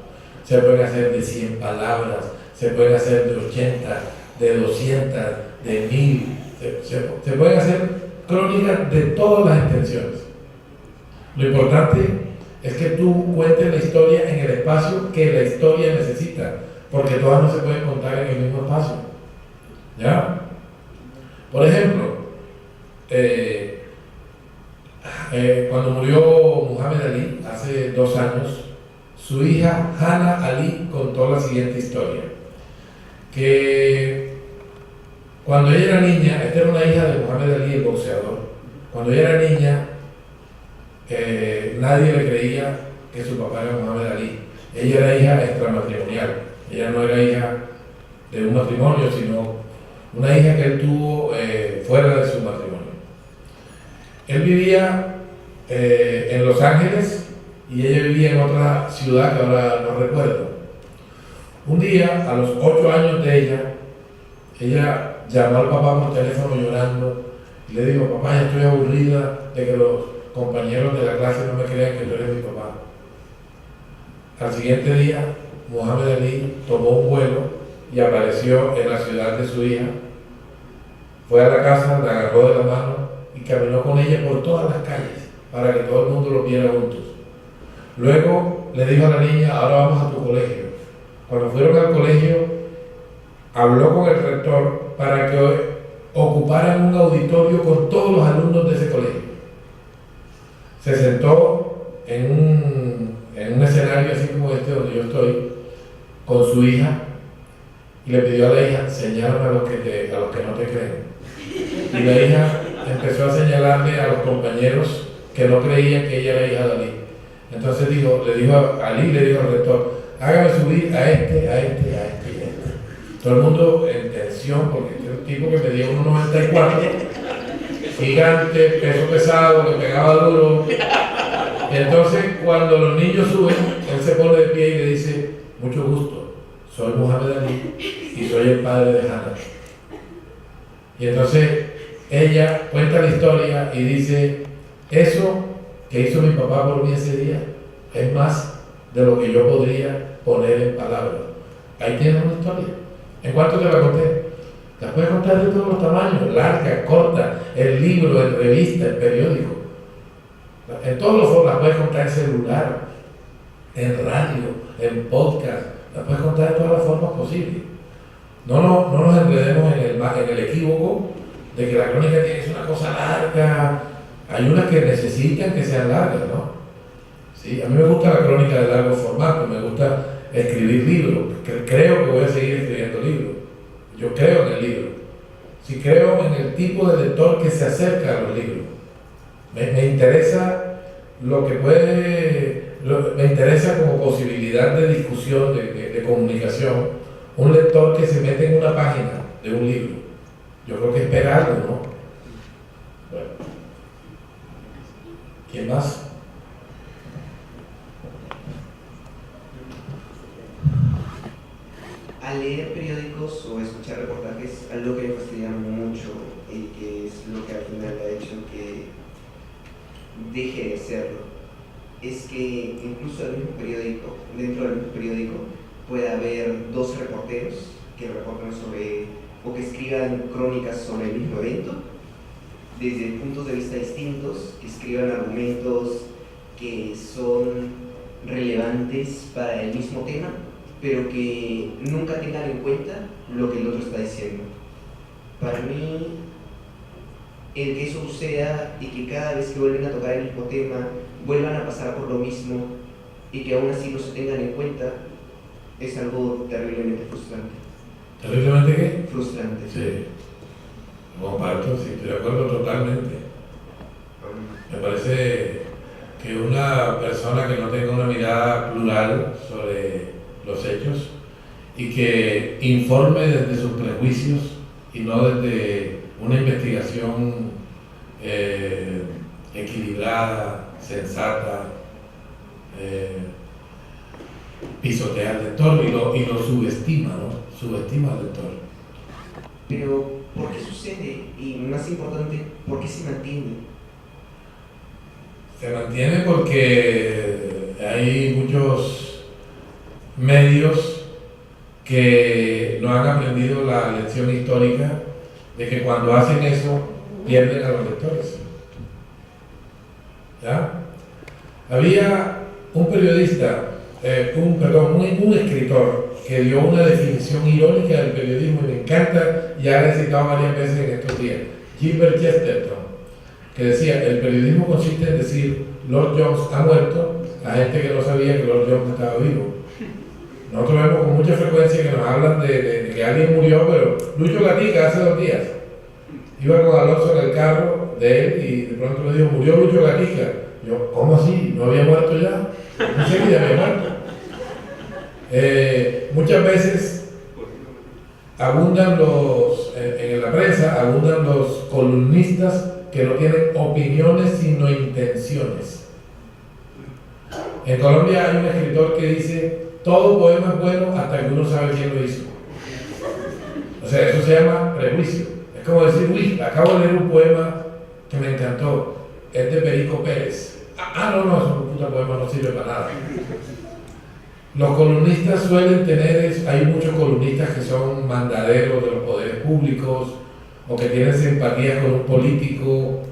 Se pueden hacer de 100 palabras, se pueden hacer de 80, de 200, de 1000, se pueden hacer crónicas de todas las extensiones. Lo importante es que tú cuentes la historia en el espacio que la historia necesita, porque todas no se pueden contar en el mismo espacio. ¿Ya? Por ejemplo, cuando murió Muhammad Ali hace 2 años, su hija Hannah Ali contó la siguiente historia, que cuando ella era niña, esta era una hija de Muhammad Ali, el boxeador, cuando ella era niña, nadie le creía que su papá era Muhammad Ali. Ella era hija extramatrimonial, ella no era hija de un matrimonio, sino una hija que él tuvo fuera de su matrimonio. Él vivía en Los Ángeles y ella vivía en otra ciudad que ahora no recuerdo. Un día, a los 8 años de ella llamó al papá por teléfono llorando y le dijo: papá, ya estoy aburrida de que los compañeros de la clase no me crean que tú eres mi papá. Al siguiente día, Muhammad Ali tomó un vuelo y apareció en la ciudad de su hija. Fue a la casa, la agarró de la mano y caminó con ella por todas las calles para que todo el mundo lo viera juntos. Luego le dijo a la niña: ahora vamos a tu colegio. Cuando fueron al colegio, habló con el rector para que ocuparan un auditorio con todos los alumnos de ese colegio. Se sentó en un escenario así como este donde yo estoy, con su hija, y le pidió a la hija: señálame a los que no te creen. Y la hija empezó a señalarle a los compañeros que no creían que ella era hija de Ali. Entonces le dijo a Ali, le dijo al rector: hágame subir a este, a este, a este y a este. Todo el mundo en tensión, porque este es un tipo que medía 1,94, gigante, peso pesado, que pegaba duro. Y entonces cuando los niños suben, él se pone de pie y le dice: mucho gusto, soy Muhammad Ali y soy el padre de Hannah. Y entonces ella cuenta la historia y dice: eso que hizo mi papá por mí ese día es más de lo que yo podría poner en palabras. Ahí tienes una historia. ¿En cuánto te la conté? La puedes contar de todos los tamaños, larga, corta, el libro, en revista, el periódico. En todos los foros la puedes contar en celular, en radio, en podcast, la puedes contar de todas las formas posibles. No nos enredemos en el equívoco de que la crónica tiene que ser una cosa larga. Hay unas que necesitan que sean largas, ¿no? Sí, a mí me gusta la crónica de largo formato, me gusta escribir libros, creo que voy a seguir escribiendo libros. Yo creo en el libro. Sí, creo en el tipo de lector que se acerca a los libros. Me interesa lo que me interesa como posibilidad de discusión, de comunicación, un lector que se mete en una página de un libro. Yo creo que espera algo, ¿no? Bueno. ¿Quién más? Al leer periódicos o escuchar reportajes, algo que me fastidia mucho y que es lo que al final ha hecho que deje de serlo, es que incluso dentro del mismo periódico, puede haber 2 reporteros que reportan sobre o que escriban crónicas sobre el mismo evento, desde puntos de vista distintos, que escriban argumentos que son relevantes para el mismo tema, pero que nunca tengan en cuenta lo que el otro está diciendo. Para mí, el que eso suceda y que cada vez que vuelven a tocar el mismo tema, vuelvan a pasar por lo mismo y que aún así no se tengan en cuenta, es algo terriblemente frustrante. ¿Terriblemente qué? Frustrante. Sí. Comparto, sí, estoy de acuerdo totalmente. Me parece que una persona que no tenga una mirada plural sobre los hechos y que informe desde sus prejuicios y no desde una investigación equilibrada, sensata, pisotea al lector y lo subestima, ¿no? subestima al lector. Pero, ¿por qué sucede? Y más importante, ¿por qué se mantiene? Se mantiene porque hay muchos medios que no han aprendido la lección histórica de que cuando hacen eso pierden a los lectores. ¿Ya? Había un periodista, un escritor que dio una definición irónica del periodismo y me encanta, ya la he citado varias veces en estos días, Gilbert Chesterton, que decía: el periodismo consiste en decir Lord Jones ha muerto a gente que no sabía que Lord Jones estaba vivo. Nosotros vemos con mucha frecuencia que nos hablan de que alguien murió, pero Lucho Gatica hace 2 días iba con Alonso en el carro de él y de pronto me dijo: murió Lucho Gatica. Yo, ¿cómo así? ¿No había muerto ya? No sé que ya había muerto. Muchas veces abundan en la prensa abundan los columnistas que no tienen opiniones sino intenciones. En Colombia hay un escritor que dice: todo poema es bueno hasta que uno sabe quién lo hizo. O sea, eso se llama prejuicio. Es como decir: uy, acabo de leer un poema que me encantó, es de Perico Pérez. No, ese puta poema no sirve para nada. Los columnistas suelen tener, hay muchos columnistas que son mandaderos de los poderes públicos o que tienen simpatía con un político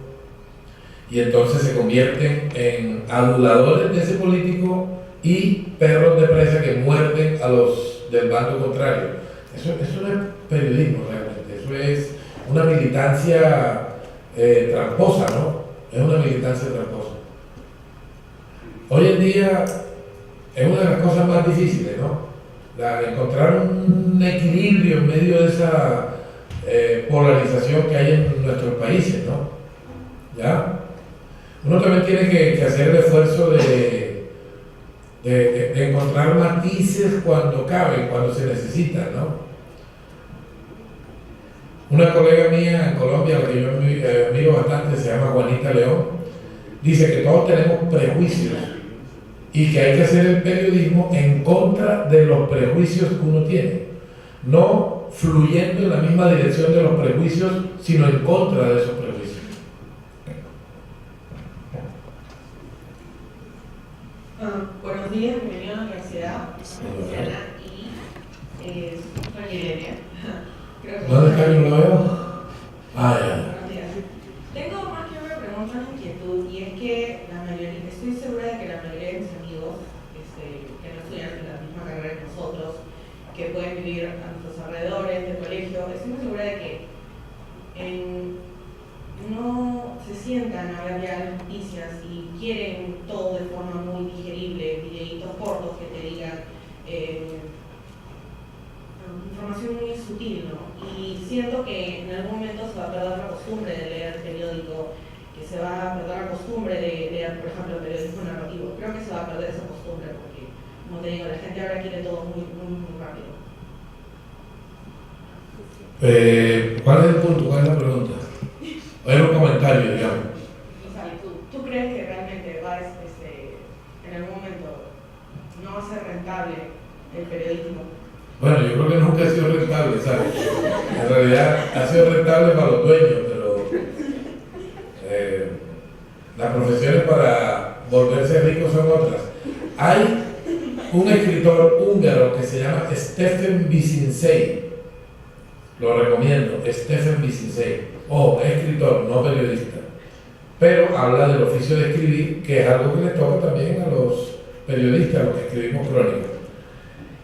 y entonces se convierten en aduladores de ese político y perros de presa que muerden a los del bando contrario. Eso no es periodismo realmente, eso es una militancia tramposa, ¿no? Es una militancia tramposa. Hoy en día es una de las cosas más difíciles, ¿no? Encontrar un equilibrio en medio de esa polarización que hay en nuestros países, ¿no? ¿Ya? Uno también tiene que hacer el esfuerzo de encontrar matices cuando caben, cuando se necesitan, ¿no? Una colega mía en Colombia, a la que yo admiro bastante, se llama Juanita León, dice que todos tenemos prejuicios y que hay que hacer el periodismo en contra de los prejuicios que uno tiene, no fluyendo en la misma dirección de los prejuicios, sino en contra de esos prejuicios. Buenos días, bienvenido a la universidad. Soy Ana y soy Irelia. ¿Dónde está que no lo veo? Ya. Buenos días. Tengo más que una pregunta, una inquietud, y es que estoy segura de que la mayoría de mis amigos que no estudian en la misma carrera que nosotros, que pueden vivir a nuestros alrededores, del colegio, estoy muy segura de que no se sientan a ver ya las noticias y quieren todo de forma muy digerible, videitos cortos que te digan información muy sutil, ¿no? Y siento que en algún momento se va a perder la costumbre de leer el periódico, que se va a perder la costumbre de leer, por ejemplo, el periodismo narrativo. Creo que se va a perder esa costumbre porque, como te digo, la gente ahora quiere todo muy, muy, muy rápido. ¿Cuál es el punto? ¿Cuál es la pregunta? ¿O es un comentario, digamos? O sea, ¿tú crees que realmente en algún momento no va a ser rentable el periodismo? Bueno, yo creo que nunca ha sido rentable, ¿sabes? En realidad ha sido rentable para los dueños, pero las profesiones para volverse ricos son otras. Hay un escritor húngaro que se llama Stefan Bizinsei, lo recomiendo, Stefan Bizinsei, es escritor, no periodista, pero habla del oficio de escribir, que es algo que le toca también a los periodistas, a los que escribimos crónicas.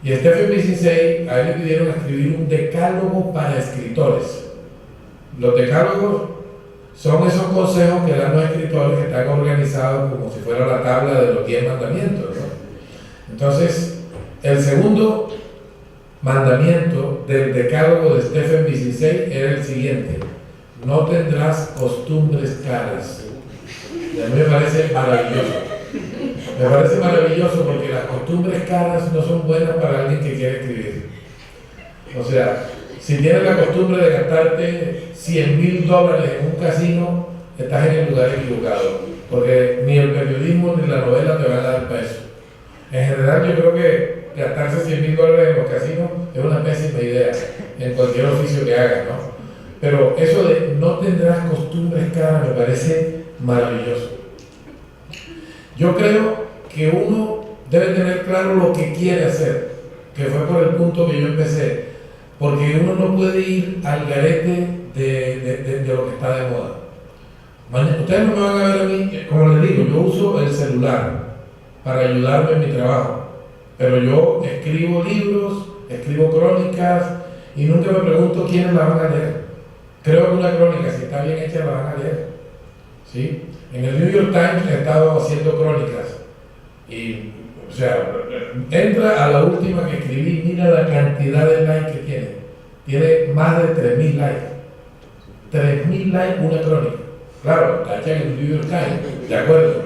Y Stephen Bizinsei, a él le pidieron escribir un decálogo para escritores. Los decálogos son esos consejos que dan los escritores que están organizados como si fuera la tabla de los 10 mandamientos, ¿no? Entonces, el segundo mandamiento del decálogo de Stephen Bizinsei era el siguiente: no tendrás costumbres caras. Y a mí me parece maravilloso. Me parece maravilloso porque las costumbres caras no son buenas para alguien que quiere escribir. O sea, si tienes la costumbre de gastarte $100,000 en un casino, estás en el lugar equivocado, porque ni el periodismo ni la novela te van a dar peso. En general, yo creo que gastarse $100,000 en los casinos es una pésima idea en cualquier oficio que hagas, ¿no? Pero eso de no tendrás costumbres caras me parece maravilloso. Yo creo que uno debe tener claro lo que quiere hacer, que fue por el punto que yo empecé, porque uno no puede ir al garete de lo que está de moda. Ustedes no me van a ver a mí, como les digo, yo uso el celular para ayudarme en mi trabajo, pero yo escribo libros, escribo crónicas y nunca me pregunto quiénes la van a leer. Creo que una crónica, si está bien hecha, la van a leer, ¿sí? En el New York Times he estado haciendo crónicas y, o sea, entra a la última que escribí, mira la cantidad de likes que tiene. Tiene más de 3.000 likes. 3.000 likes una crónica. Claro, la echan en el New York Times, de acuerdo.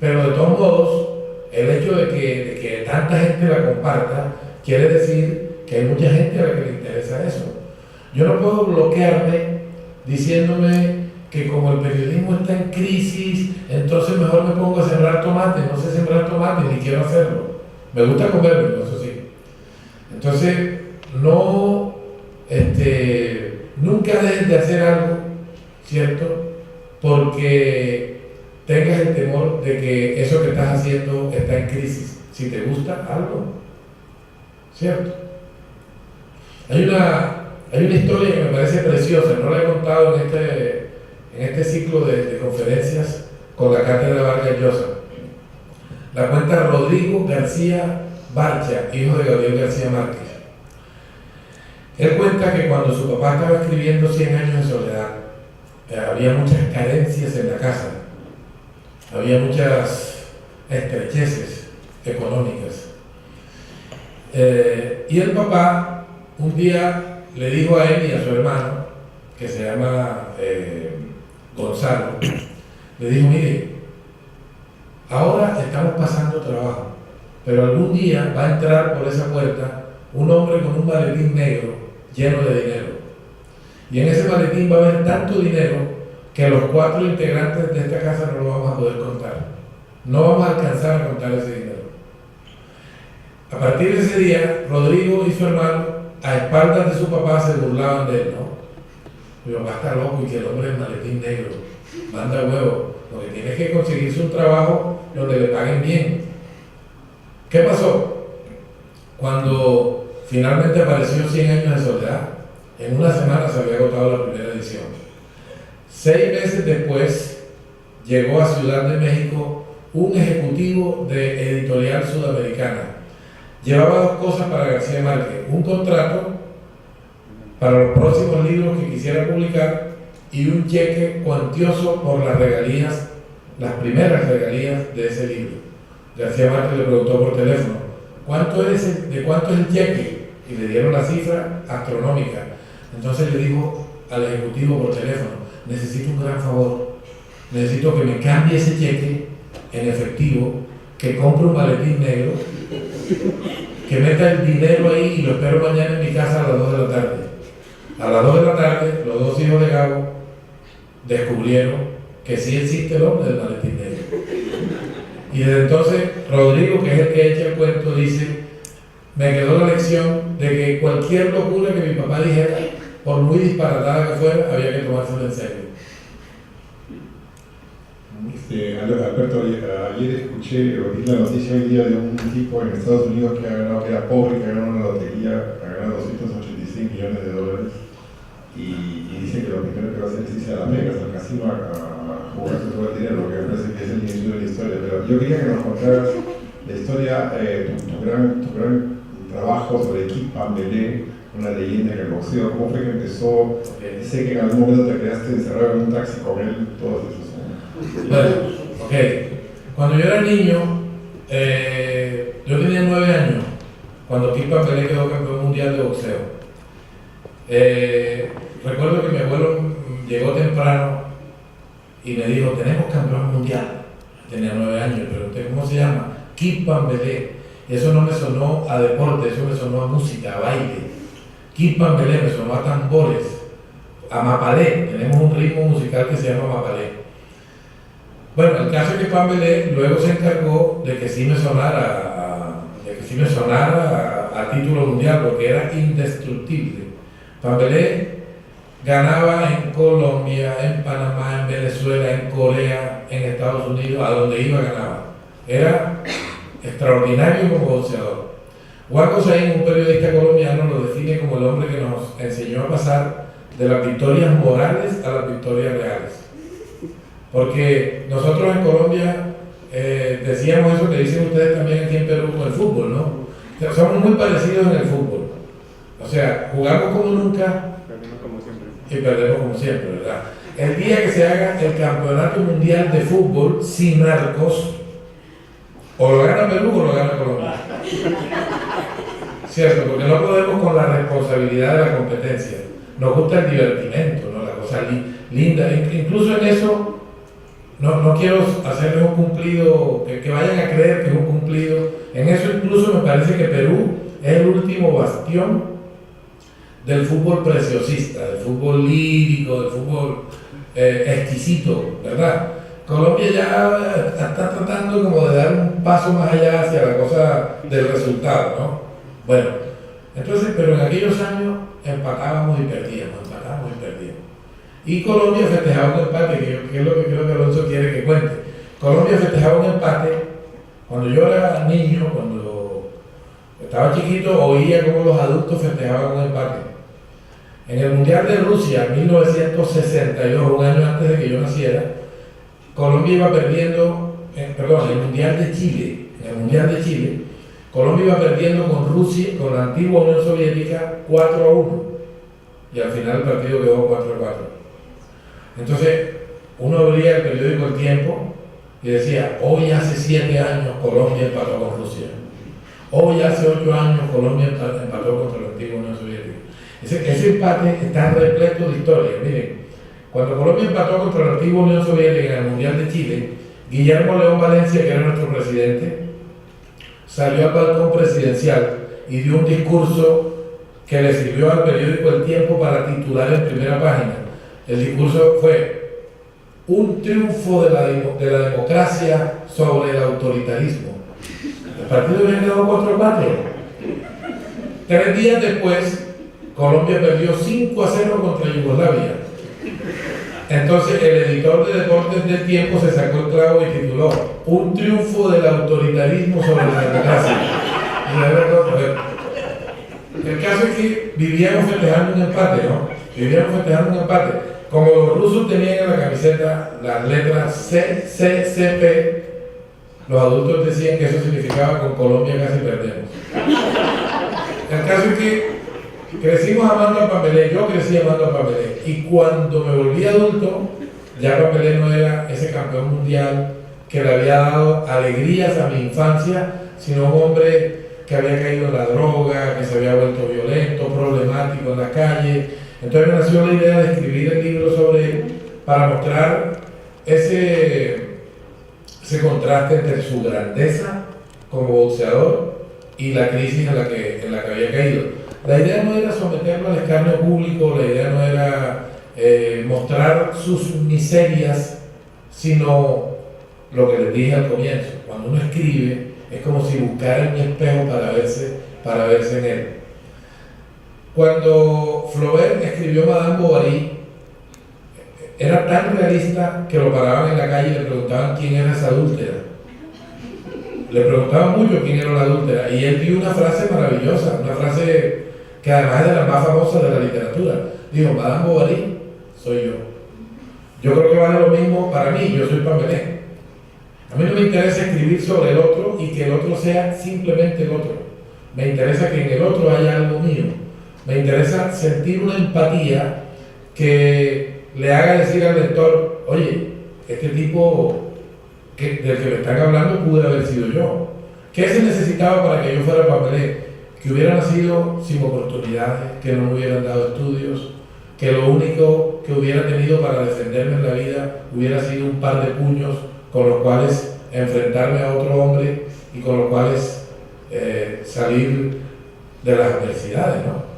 Pero de todos modos, el hecho de que tanta gente la comparta quiere decir que hay mucha gente a la que le interesa eso. Yo no puedo bloquearme diciéndome que como el periodismo está en crisis, entonces mejor me pongo a sembrar tomate. No sé sembrar tomate ni quiero hacerlo. Me gusta comerlo, eso sí. Entonces, nunca dejes de hacer algo, ¿cierto? Porque tengas el temor de que eso que estás haciendo está en crisis. Si te gusta algo, ¿cierto? Hay una historia que me parece preciosa, no la he contado en este ciclo de conferencias con la Cátedra Vargas Llosa. La cuenta Rodrigo García Barcha, hijo de Gabriel García Márquez. Él cuenta que cuando su papá estaba escribiendo 100 años de soledad, había muchas carencias en la casa, había muchas estrecheces económicas. Y el papá un día le dijo a él y a su hermano, que se llama Gonzalo, le dijo, mire, ahora estamos pasando trabajo, pero algún día va a entrar por esa puerta un hombre con un maletín negro lleno de dinero. Y en ese maletín va a haber tanto dinero que los 4 integrantes de esta casa no lo vamos a poder contar. No vamos a alcanzar a contar ese dinero. A partir de ese día, Rodrigo y su hermano, a espaldas de su papá, se burlaban de él, ¿no? Mi papá está loco y que el hombre es maletín negro, manda huevo, porque tiene que conseguirse un trabajo donde le paguen bien. ¿Qué pasó? Cuando finalmente apareció 100 años de soledad, en una semana se había agotado la primera edición. 6 meses después llegó a Ciudad de México un ejecutivo de Editorial Sudamericana. Llevaba 2 cosas para García Márquez: un contrato para los próximos libros que quisiera publicar y un cheque cuantioso por las regalías, las primeras regalías de ese libro. García Márquez le preguntó por teléfono, ¿de cuánto es el cheque? Y le dieron la cifra astronómica. Entonces le dijo al ejecutivo por teléfono, necesito un gran favor, necesito que me cambie ese cheque en efectivo, que compre un maletín negro, que meta el dinero ahí y lo espero mañana en mi casa a las 2 de la tarde. A las 2 de la tarde, los 2 hijos de Gabo descubrieron que sí existe el hombre del maletín negro. Y desde entonces, Rodrigo, que es el que echa el cuento, dice, me quedó la lección de que cualquier locura que mi papá dijera, por muy disparatada que fuera, había que tomárselo en serio. Alberto, ayer escuché, oí la noticia hoy día de un tipo en Estados Unidos que ha ganado, que era pobre, que ha ganado una lotería, ha ganado $286 millones, y dice que lo primero que va a hacer es irse a Las Vegas, al casino, a jugarse todo el dinero, que me parece que es el inicio de la historia. Pero yo quería que nos contaras la historia, tu gran trabajo sobre Kip Pambelé, una leyenda en el boxeo. ¿Cómo fue que empezó? Sé que en algún momento te quedaste encerrado en un taxi con él, todos esos. Bueno, ok. Cuando yo era niño, yo tenía 9 años, cuando Kip Pambelé quedó campeón mundial de boxeo. Recuerdo que mi abuelo llegó temprano y me dijo, tenemos campeón mundial. Tenía 9 años, pregunté, ¿cómo se llama? Kip Pambelé. Y eso no me sonó a deporte, eso me sonó a música, a baile. Kip Pambelé me sonó a tambores, a mapalé. Tenemos un ritmo musical que se llama mapalé. Bueno, el caso es que Pambelé luego se encargó de que sí me sonara, de sí me sonara a título mundial porque era indestructible. Pambelé ganaba en Colombia, en Panamá, en Venezuela, en Corea, en Estados Unidos, a donde iba ganaba. Era extraordinario como boxeador. Juan Gosaín, un periodista colombiano, lo define como el hombre que nos enseñó a pasar de las victorias morales a las victorias reales. Porque nosotros en Colombia decíamos eso que dicen ustedes también aquí en Perú con el fútbol, ¿no? O sea, somos muy parecidos en el fútbol. O sea, jugamos como nunca y perdemos como siempre, ¿verdad? El día que se haga el campeonato mundial de fútbol sin narcos, o lo gana Perú o lo gana Colombia. Cierto, porque no podemos con la responsabilidad de la competencia. Nos gusta el divertimento, ¿no? La cosa linda. Incluso en eso, no quiero hacerles un cumplido, que vayan a creer que es un cumplido. En eso incluso me parece que Perú es el último bastión del fútbol preciosista, del fútbol lírico, del fútbol exquisito, ¿verdad? Colombia ya está tratando como de dar un paso más allá hacia la cosa del resultado, ¿no? Bueno, entonces, pero en aquellos años empatábamos y perdíamos. Y Colombia festejaba un empate, que es lo que creo que Alonso quiere que cuente. Colombia festejaba un empate. Cuando yo era niño, cuando estaba chiquito, oía cómo los adultos festejaban un empate. En el Mundial de Rusia, 1962, un año antes de que yo naciera, Colombia iba perdiendo, en el Mundial de Chile, Colombia iba perdiendo con Rusia, con la antigua Unión Soviética, 4-1. Y al final el partido quedó 4-4. Entonces, uno abría el periódico El Tiempo y decía, hoy hace 7 años Colombia empató con Rusia. Hoy hace 8 años Colombia empató contra la antigua Unión Soviética. Ese empate está repleto de historia. Miren, cuando Colombia empató contra la antigua Unión Soviética en el Mundial de Chile, Guillermo León Valencia, que era nuestro presidente, salió al balcón presidencial y dio un discurso que le sirvió al periódico El Tiempo para titular en primera página. El discurso fue un triunfo de la democracia sobre el autoritarismo. El partido había quedado 4-4. 3 días después, Colombia perdió 5-0 contra Yugoslavia. Entonces el editor de deportes del Tiempo se sacó el clavo y tituló un triunfo del autoritarismo sobre la democracia. El caso es que vivíamos festejando un empate, ¿no? Vivíamos festejando un empate. Como los rusos tenían en la camiseta las letras CCCP, los adultos decían que eso significaba con Colombia casi perdemos. El caso es que crecimos amando a Pambelé, yo crecí amando a Pambelé, y cuando me volví adulto, ya Pambelé no era ese campeón mundial que le había dado alegrías a mi infancia, sino un hombre que había caído en la droga, que se había vuelto violento, problemático en la calle. Entonces me nació la idea de escribir el libro sobre él para mostrar ese contraste entre su grandeza como boxeador y la crisis en la que había caído. La idea no era someterlo al escarnio público, la idea no era mostrar sus miserias, sino lo que les dije al comienzo. Cuando uno escribe, es como si buscara en mi espejo para verse en él. Cuando Flaubert escribió Madame Bovary, era tan realista que lo paraban en la calle y le preguntaban quién era esa adúltera. Le preguntaban mucho quién era la adúltera, y él dio una frase maravillosa, una frase que además es de las más famosas de la literatura. Dijo, Madame Bovary soy yo. Yo creo que vale lo mismo para mí, yo soy Pambelé. A mí no me interesa escribir sobre el otro y que el otro sea simplemente el otro. Me interesa que en el otro haya algo mío. Me interesa sentir una empatía que le haga decir al lector, oye, este tipo del que me están hablando pude haber sido yo. ¿Qué se necesitaba para que yo fuera Pambelé? Que hubiera nacido sin oportunidades, que no me hubieran dado estudios, que lo único que hubiera tenido para defenderme en la vida hubiera sido un par de puños con los cuales enfrentarme a otro hombre y con los cuales salir de las adversidades, ¿no?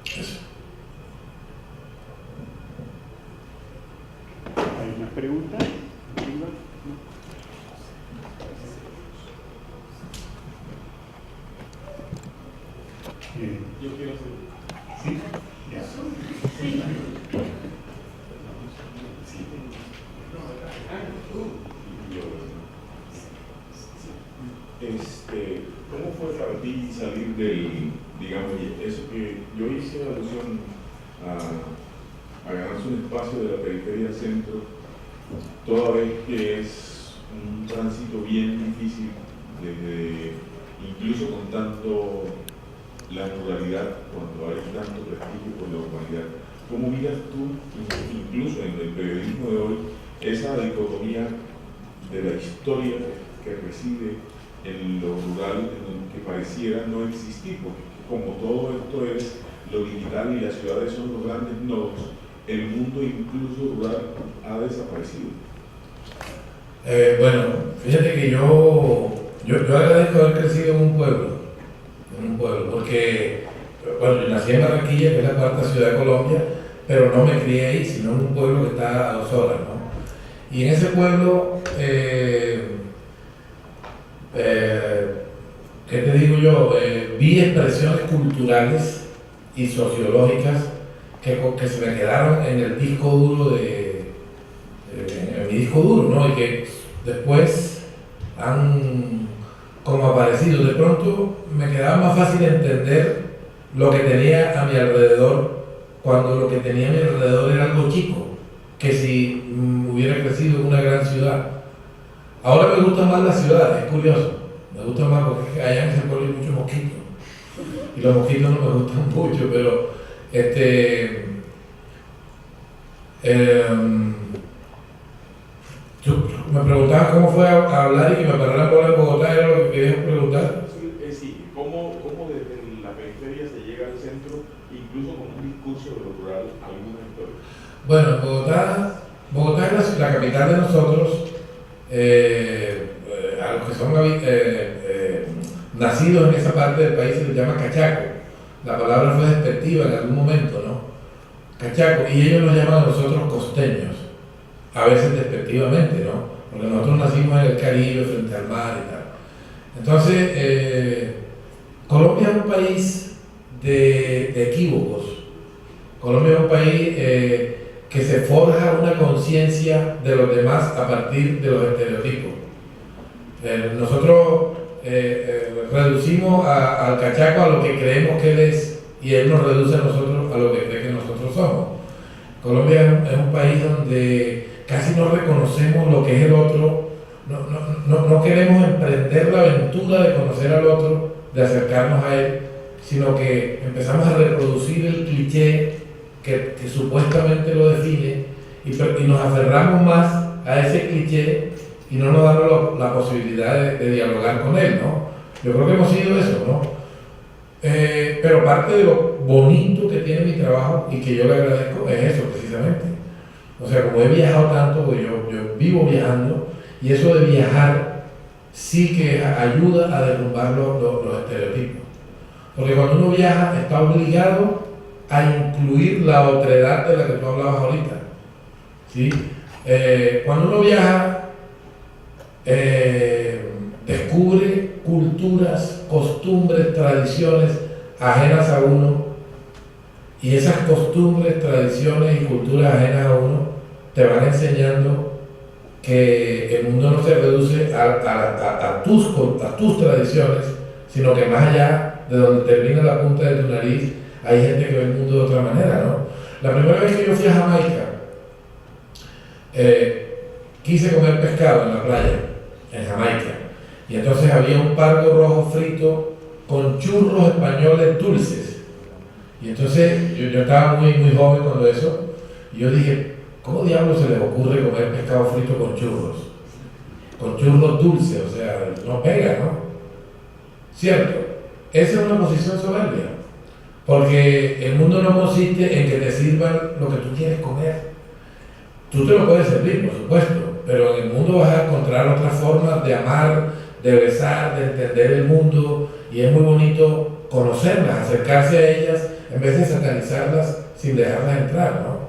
Eso. ¿Hay una pregunta? ¿Cómo fue para ti salir del, digamos, eso que yo hice alusión a ganarse un espacio de la periferia al centro, toda vez que es un tránsito bien difícil, incluso con tanto la ruralidad, cuando hay tanto prestigio por la urbanidad? ¿Cómo miras tú, incluso en el periodismo de hoy, esa dicotomía de la historia que reside en lo rural, en que pareciera no existir? Porque como todo esto es lo digital y las ciudades son los grandes nodos, el mundo incluso rural ha desaparecido. Bueno, fíjate que yo agradezco haber crecido en un pueblo, porque bueno, yo nací en Barranquilla, que es la cuarta ciudad de Colombia, pero no me crié ahí, sino en un pueblo que está a 2 horas, ¿no? Y en ese pueblo, ¿qué te digo yo? Vi expresiones culturales y sociológicas que se me quedaron en el disco duro en mi disco duro, ¿no? Y que después han como aparecido. De pronto me quedaba más fácil entender lo que tenía a mi alrededor cuando lo que tenía a mi alrededor era algo chico, que si hubiera crecido en una gran ciudad. Ahora me gusta más la ciudad, es curioso. Me gusta más porque allá en ese pueblo hay muchos mosquitos. Y los mosquitos no me gustan mucho, pero tú me preguntabas cómo fue a hablar y que me parara en bola en Bogotá, ¿era lo que querías preguntar? Sí, ¿cómo desde la periferia se llega al centro, incluso con un discurso de lo rural, alguna historia? Bueno, Bogotá es la capital de nosotros, a los que son nacidos en esa parte del país se les llama cachaco. La palabra fue despectiva en algún momento, ¿no? Cachaco, y ellos nos llaman a nosotros costeños, a veces despectivamente, ¿no? Porque nosotros nacimos en el Caribe, frente al mar y tal. Entonces, Colombia es un país de equívocos. Colombia es un país que se forja una conciencia de los demás a partir de los estereotipos. Nosotros reducimos al cachaco a lo que creemos que él es, y él nos reduce a nosotros a lo que cree que nosotros somos. Colombia es un país donde casi no reconocemos lo que es el otro, no queremos emprender la aventura de conocer al otro, de acercarnos a él, sino que empezamos a reproducir el cliché que supuestamente lo define y nos aferramos más a ese cliché y no nos damos la posibilidad de dialogar con él, ¿no? Yo creo que hemos sido eso, ¿no? Pero parte de lo bonito que tiene mi trabajo y que yo le agradezco es eso precisamente. O sea, como he viajado tanto, pues yo vivo viajando, y eso de viajar sí que ayuda a derrumbar los estereotipos. Porque cuando uno viaja está obligado a incluir la otredad de la que tú hablabas ahorita, ¿sí? Cuando uno viaja, descubre culturas, costumbres, tradiciones ajenas a uno, y esas costumbres, tradiciones y culturas ajenas a uno te van enseñando que el mundo no se reduce a tus tradiciones, sino que más allá de donde termina la punta de tu nariz hay gente que ve el mundo de otra manera, ¿no? La primera vez que yo fui a Jamaica, quise comer pescado en la playa, en Jamaica, y entonces había un pargo rojo frito con churros españoles dulces. Y entonces yo estaba muy joven cuando eso, y yo dije, ¿cómo diablos se les ocurre comer pescado frito con churros? Con churros dulces, o sea, no pega, ¿no? ¿Cierto? Esa es una posición soberbia, porque el mundo no consiste en que te sirvan lo que tú quieres comer. Tú te lo puedes servir, por supuesto, pero en el mundo vas a encontrar otras formas de amar, de besar, de entender el mundo, y es muy bonito conocerlas, acercarse a ellas, en vez de satanizarlas sin dejarlas entrar, ¿no?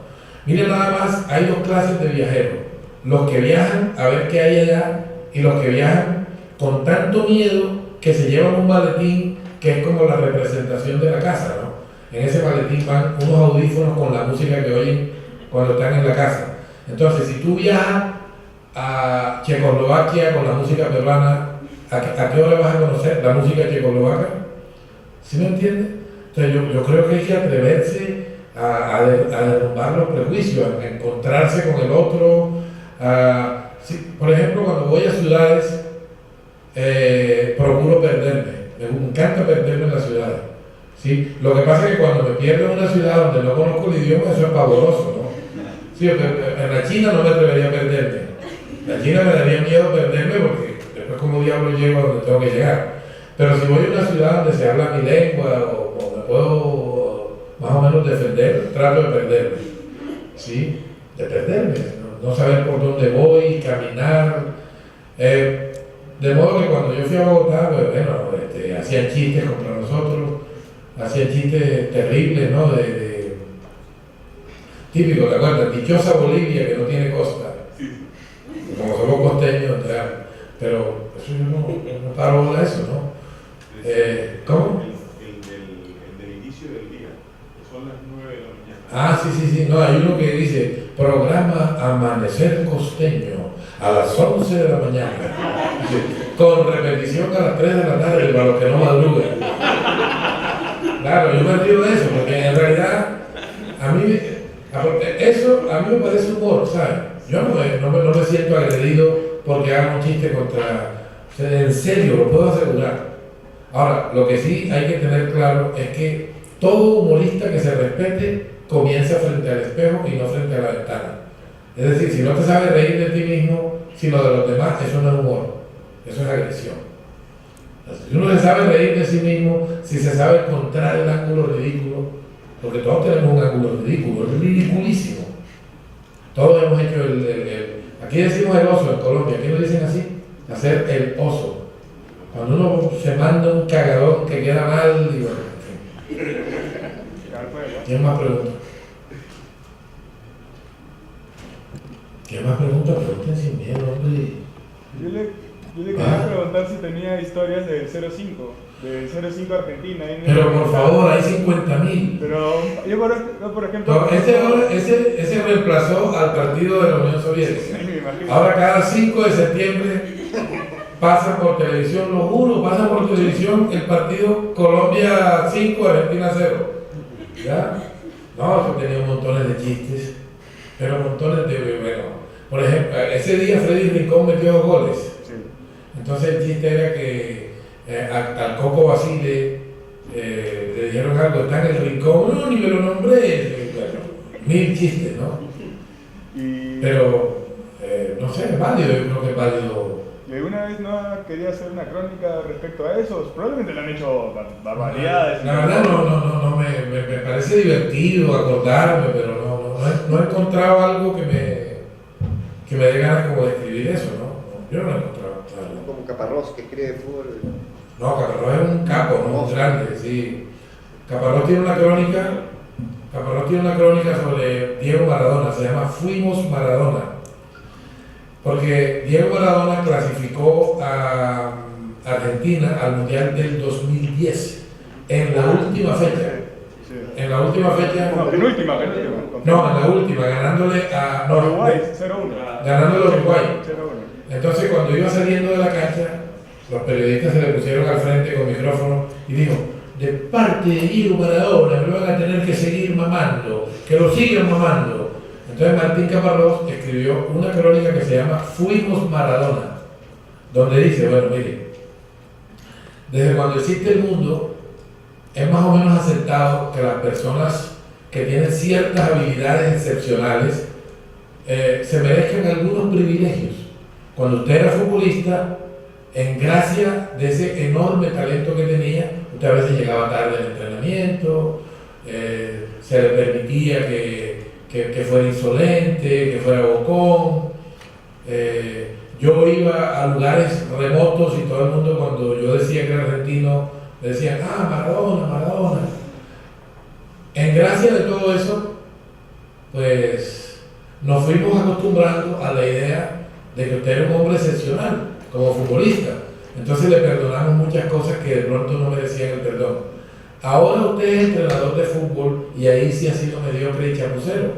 Miren, nada más, hay 2 clases de viajeros: los que viajan a ver qué hay allá, y los que viajan con tanto miedo que se llevan un maletín que es como la representación de la casa, ¿no? En ese maletín van unos audífonos con la música que oyen cuando están en la casa. Entonces, si tú viajas a Checoslovaquia con la música peruana, ¿A qué hora vas a conocer la música checoslovaca? ¿Sí me entiendes? Entonces yo creo que hay que atreverse a derrumbar los prejuicios, a encontrarse con el otro. Sí, por ejemplo, cuando voy a ciudades, procuro perderme. Me encanta perderme en las ciudades. ¿Sí? Lo que pasa es que cuando me pierdo en una ciudad donde no conozco el idioma, eso es pavoroso, ¿no? Sí, en la China no me atrevería a perderme. En la China me daría miedo perderme porque después como diablo llego a donde tengo que llegar. Pero si voy a una ciudad donde se habla mi lengua o me puedo más o menos defender, trato de perderme. ¿Sí? De perderme. No saber por dónde voy, caminar. De modo que cuando yo fui a Bogotá, pues bueno, hacían chistes contra nosotros, hacían chistes terribles, ¿no? Típico, ¿te acuerdas? Dichosa Bolivia que no tiene costa. Como somos costeños, pero eso yo no paro bola de eso, ¿no? ¿Cómo? El del inicio del día, que son las 9 de la mañana. Ah, sí, no, hay uno que dice, programa Amanecer Costeño, a las 11 de la mañana, con repetición a las 3 de la tarde para los que no madruguen. Claro, yo me río de eso, porque en realidad a mí me parece humor, ¿sabes? Yo no me siento agredido porque haga un chiste contra... O sea, en serio, lo puedo asegurar. Ahora, lo que sí hay que tener claro es que todo humorista que se respete comienza frente al espejo y no frente a la ventana. Es decir, si no te sabes reír de ti mismo, sino de los demás, eso no es humor, eso es agresión. Entonces, si uno se sabe reír de sí mismo, si se sabe encontrar el ángulo ridículo, porque todos tenemos un ángulo ridículo, es ridiculísimo. Todos hemos hecho aquí decimos el oso en Colombia, aquí lo dicen así, hacer el oso. Cuando uno se manda un cagadón que queda mal, digo, en fin. ¿Quién más pregunta? ¿Quién más pregunta? Pregunten sin miedo, hombre. Yo le quería preguntar si tenía historias del 05, del 05 Argentina. Pero por favor, hay 50.000. Pero yo por ejemplo... Ese reemplazó al partido de la Unión Soviética. Ahora cada 5 de septiembre pasa por televisión, lo juro, pasa por televisión el partido Colombia 5, Argentina 0. ¿Ya? No, yo tenía montones de chistes, pero montones de... Bueno, por ejemplo, ese día Freddy Rincón metió 2 goles. Sí. Entonces el chiste era que al Coco Basile le dijeron algo, está en el rincón, no, ni me lo nombré. Bueno, 1000 chistes, ¿no? Pero, no sé, es válido, yo creo que es válido. ¿Y alguna vez no quería hacer una crónica respecto a eso? Probablemente le han hecho barbaridades. La verdad no me parece divertido acordarme, pero no he encontrado algo que me dé ganas como de escribir eso, ¿no? Yo no lo he encontrado. Claro. Como Caparrós, que escribe fútbol. No, Caparrós es un capo, ¿no? Un grande, sí. Caparrós tiene una crónica sobre Diego Maradona, se llama Fuimos Maradona. Porque Diego Maradona clasificó a Argentina al Mundial del 2010, en la última fecha. En la última fecha. No, penúltima. No, en la última, ganándole a Uruguay, 0-1. Ganándole a Uruguay. 0-1. Entonces, cuando iba saliendo de la cancha, los periodistas se le pusieron al frente con micrófono y dijo: de parte de Diego Maradona, me van a tener que seguir mamando, que lo sigan mamando. Entonces Martín Caparrós escribió una crónica que se llama Fuimos Maradona, donde dice, bueno, mire, desde cuando existe el mundo, es más o menos aceptado que las personas que tienen ciertas habilidades excepcionales se merezcan algunos privilegios. Cuando usted era futbolista, en gracia de ese enorme talento que tenía, usted a veces llegaba tarde al entrenamiento, se le permitía que fuera insolente, que fuera bocón. Yo iba a lugares remotos y todo el mundo, cuando yo decía que era argentino, me decían, Maradona. En gracia de todo eso, pues nos fuimos acostumbrando a la idea de que usted era un hombre excepcional como futbolista. Entonces le perdonamos muchas cosas que de pronto no merecían el perdón. Ahora usted es entrenador de fútbol y ahí sí ha sido mediocre y chapucero.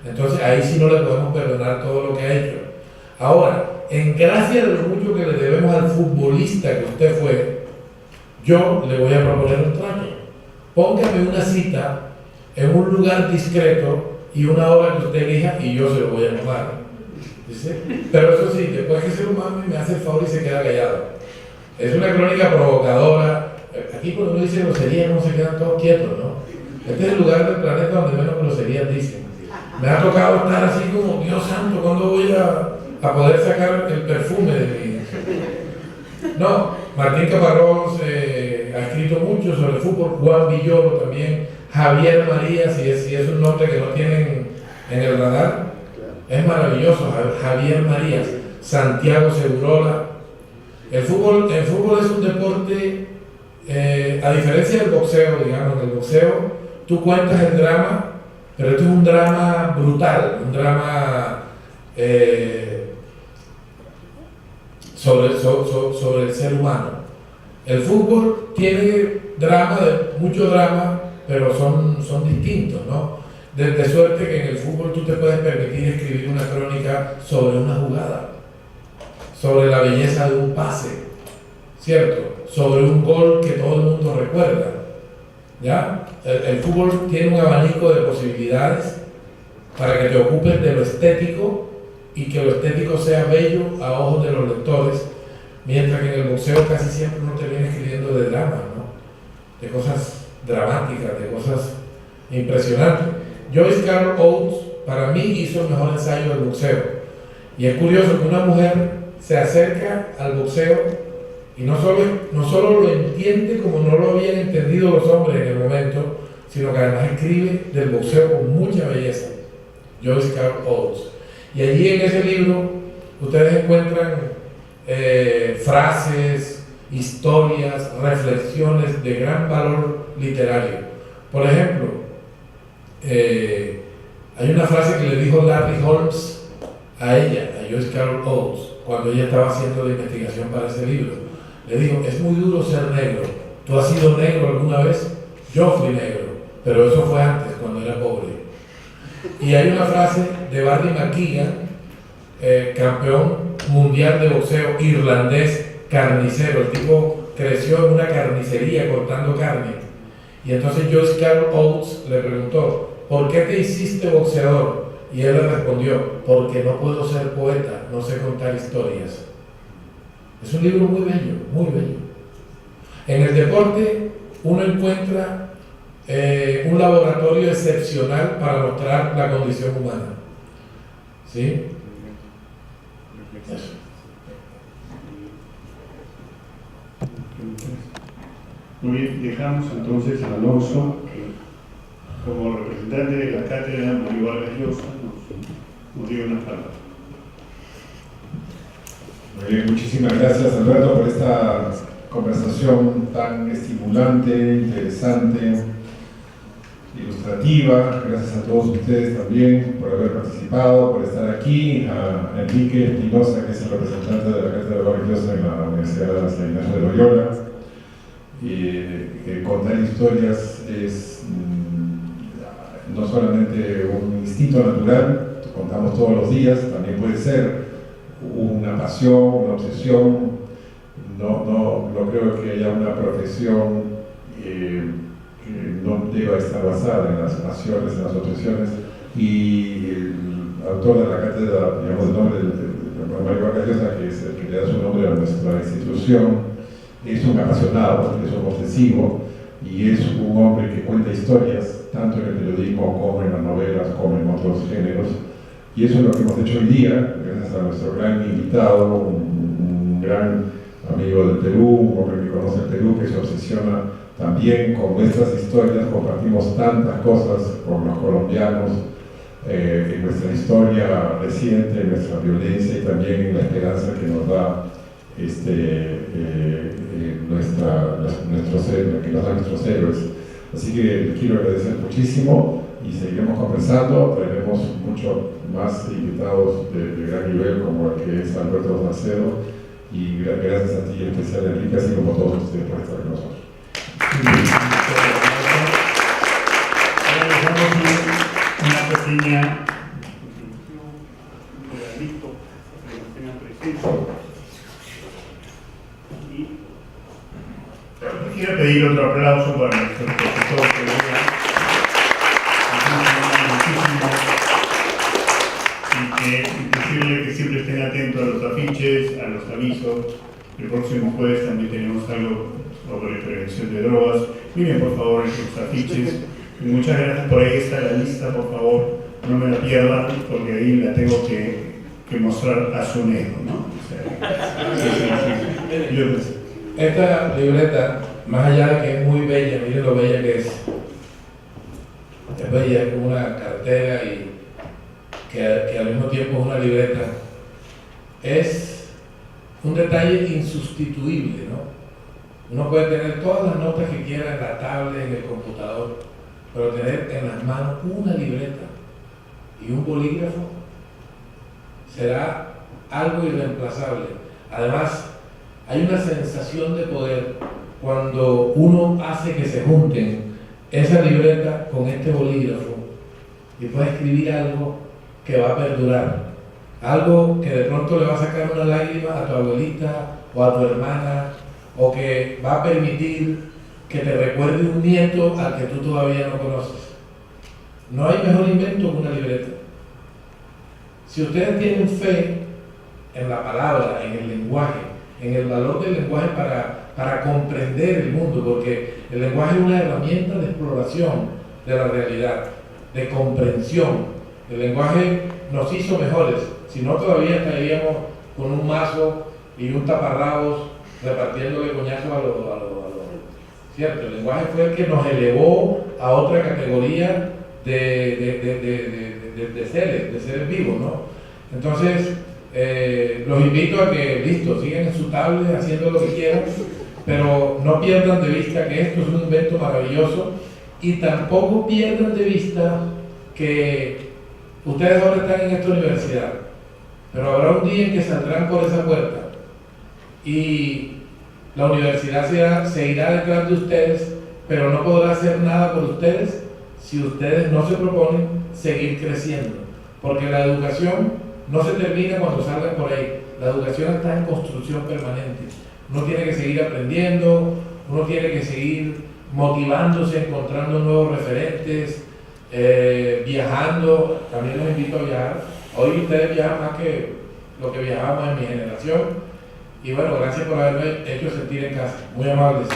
Entonces ahí sí no le podemos perdonar todo lo que ha hecho. Ahora, en gracia de lo mucho que le debemos al futbolista que usted fue, yo le voy a proponer un trato. Póngame una cita en un lugar discreto y una hora que usted elija y yo se lo voy a tomar. ¿Dice? Pero eso sí, después que se lo mame me hace el favor y se queda callado. Es una crónica provocadora. Aquí cuando uno dice groserías no se quedan todos quietos, ¿no? Este es el lugar del planeta donde menos groserías dicen. Me ha tocado estar así como, Dios santo, ¿cuándo voy a poder sacar el perfume de mi...? No, Martín Caparrós ha escrito mucho sobre el fútbol, Juan Villoro también, Javier María, si es un nombre que no tienen en el radar, es maravilloso, Javier María, Santiago Segurola. El fútbol es un deporte, a diferencia del boxeo, digamos, en el boxeo tú cuentas el drama, pero esto es un drama brutal, un drama sobre el ser humano. El fútbol tiene drama, mucho drama, pero son distintos, ¿no? De suerte que en el fútbol tú te puedes permitir escribir una crónica sobre una jugada, sobre la belleza de un pase, ¿cierto? Sobre un gol que todo el mundo recuerda, ¿ya? El fútbol tiene un abanico de posibilidades para que te ocupes de lo estético y que lo estético sea bello a ojos de los lectores, mientras que en el boxeo casi siempre uno termina escribiendo de drama, ¿no? De cosas dramáticas, de cosas impresionantes. Joyce Carol Oates para mí hizo el mejor ensayo del boxeo, y es curioso que una mujer se acerca al boxeo y no solo lo entiende como no lo habían entendido los hombres en el momento, sino que además escribe del boxeo con mucha belleza. Joyce Carol Oates. Y allí en ese libro ustedes encuentran frases, historias, reflexiones de gran valor literario. Por ejemplo, hay una frase que le dijo Larry Holmes a ella, a Joyce Carol Oates, cuando ella estaba haciendo la investigación para ese libro. Le dijo, es muy duro ser negro. ¿Tú has sido negro alguna vez? Yo fui negro, pero eso fue antes, cuando era pobre. Y hay una frase de Barry McGuigan, campeón mundial de boxeo irlandés, carnicero. El tipo creció en una carnicería cortando carne. Y entonces Joyce Carol Oates le preguntó, ¿por qué te hiciste boxeador? Y él le respondió, porque no puedo ser poeta, no sé contar historias. Es un libro muy bello, muy bello. En el deporte uno encuentra un laboratorio excepcional para mostrar la condición humana. ¿Sí? Eso. Muy bien, dejamos entonces a Alonso, que como representante de la cátedra Mario Vargas Llosa nos diga unas palabras. Muy bien, muchísimas gracias Alberto por esta conversación tan estimulante, interesante, ilustrativa. Gracias a todos ustedes también por haber participado, por estar aquí. A Enrique Espinosa, que es el representante de la cátedra Vargas Llosa en la Universidad de San Ignacio de Loyola. Que contar historias es no solamente un instinto natural, contamos todos los días, también puede ser una pasión, una obsesión. No creo que haya una profesión que no deba estar basada en las pasiones, en las obsesiones. Y el autor de la cátedra, digamos el nombre de Mario Vargas Llosa, que es el que le da su nombre a nuestra institución, es un apasionado, es un obsesivo y es un hombre que cuenta historias, tanto en el periodismo como en las novelas, como en otros géneros. Y eso es lo que hemos hecho hoy día, gracias a nuestro gran invitado, un gran amigo del Perú, un hombre que conoce el Perú, que se obsesiona también con nuestras historias. Compartimos tantas cosas con los colombianos en nuestra historia reciente, en nuestra violencia y también en la esperanza que nos da que nos dan nuestros héroes. Así que les quiero agradecer muchísimo y seguiremos conversando. Traeremos mucho más invitados de gran nivel, como el que es Alberto Macedo, y gracias a ti en especial, Enrique, así como a todos ustedes por estar con nosotros. Ahora dejamos una pequeña regalito para que lo tengan presente. Quiero pedir otro aplauso para nuestro profesor que y decirle que siempre estén atentos a los afiches, a los avisos. El próximo jueves también tenemos algo sobre prevención de drogas. Miren por favor esos afiches. Y muchas gracias, por ahí está la lista, por favor, no me la pierdan, porque ahí la tengo que mostrar a su negro, ¿no? O sea, esta libreta, más allá de que es muy bella, miren lo bella que es bella, es como una cartera y que al mismo tiempo es una libreta, es un detalle insustituible, ¿no? Uno puede tener todas las notas que quiera en la tablet, en el computador, pero tener en las manos una libreta y un bolígrafo será algo irreemplazable. Además, hay una sensación de poder cuando uno hace que se junten esa libreta con este bolígrafo y puede escribir algo que va a perdurar, algo que de pronto le va a sacar una lágrima a tu abuelita o a tu hermana, o que va a permitir que te recuerde un nieto al que tú todavía no conoces. No hay mejor invento que una libreta. Si ustedes tienen fe en la palabra, en el lenguaje, en el valor del lenguaje para comprender el mundo, porque el lenguaje es una herramienta de exploración de la realidad, de comprensión. El lenguaje nos hizo mejores, si no todavía estaríamos con un mazo y un taparrabos repartiéndole coñazos a los ¿cierto? El lenguaje fue el que nos elevó a otra categoría de seres vivos, ¿no? Entonces, los invito a que, listo, sigan en su tablet haciendo lo que quieran, pero no pierdan de vista que esto es un invento maravilloso y tampoco pierdan de vista que ustedes ahora están en esta universidad, pero habrá un día en que saldrán por esa puerta y la universidad se irá detrás de ustedes, pero no podrá hacer nada por ustedes si ustedes no se proponen seguir creciendo, porque la educación no se termina cuando salgan por ahí. La educación está en construcción permanente. Uno tiene que seguir aprendiendo, uno tiene que seguir motivándose, encontrando nuevos referentes, viajando. También los invito a viajar. Hoy ustedes viajan más que lo que viajábamos en mi generación. Y bueno, gracias por haberme hecho sentir en casa. Muy amables.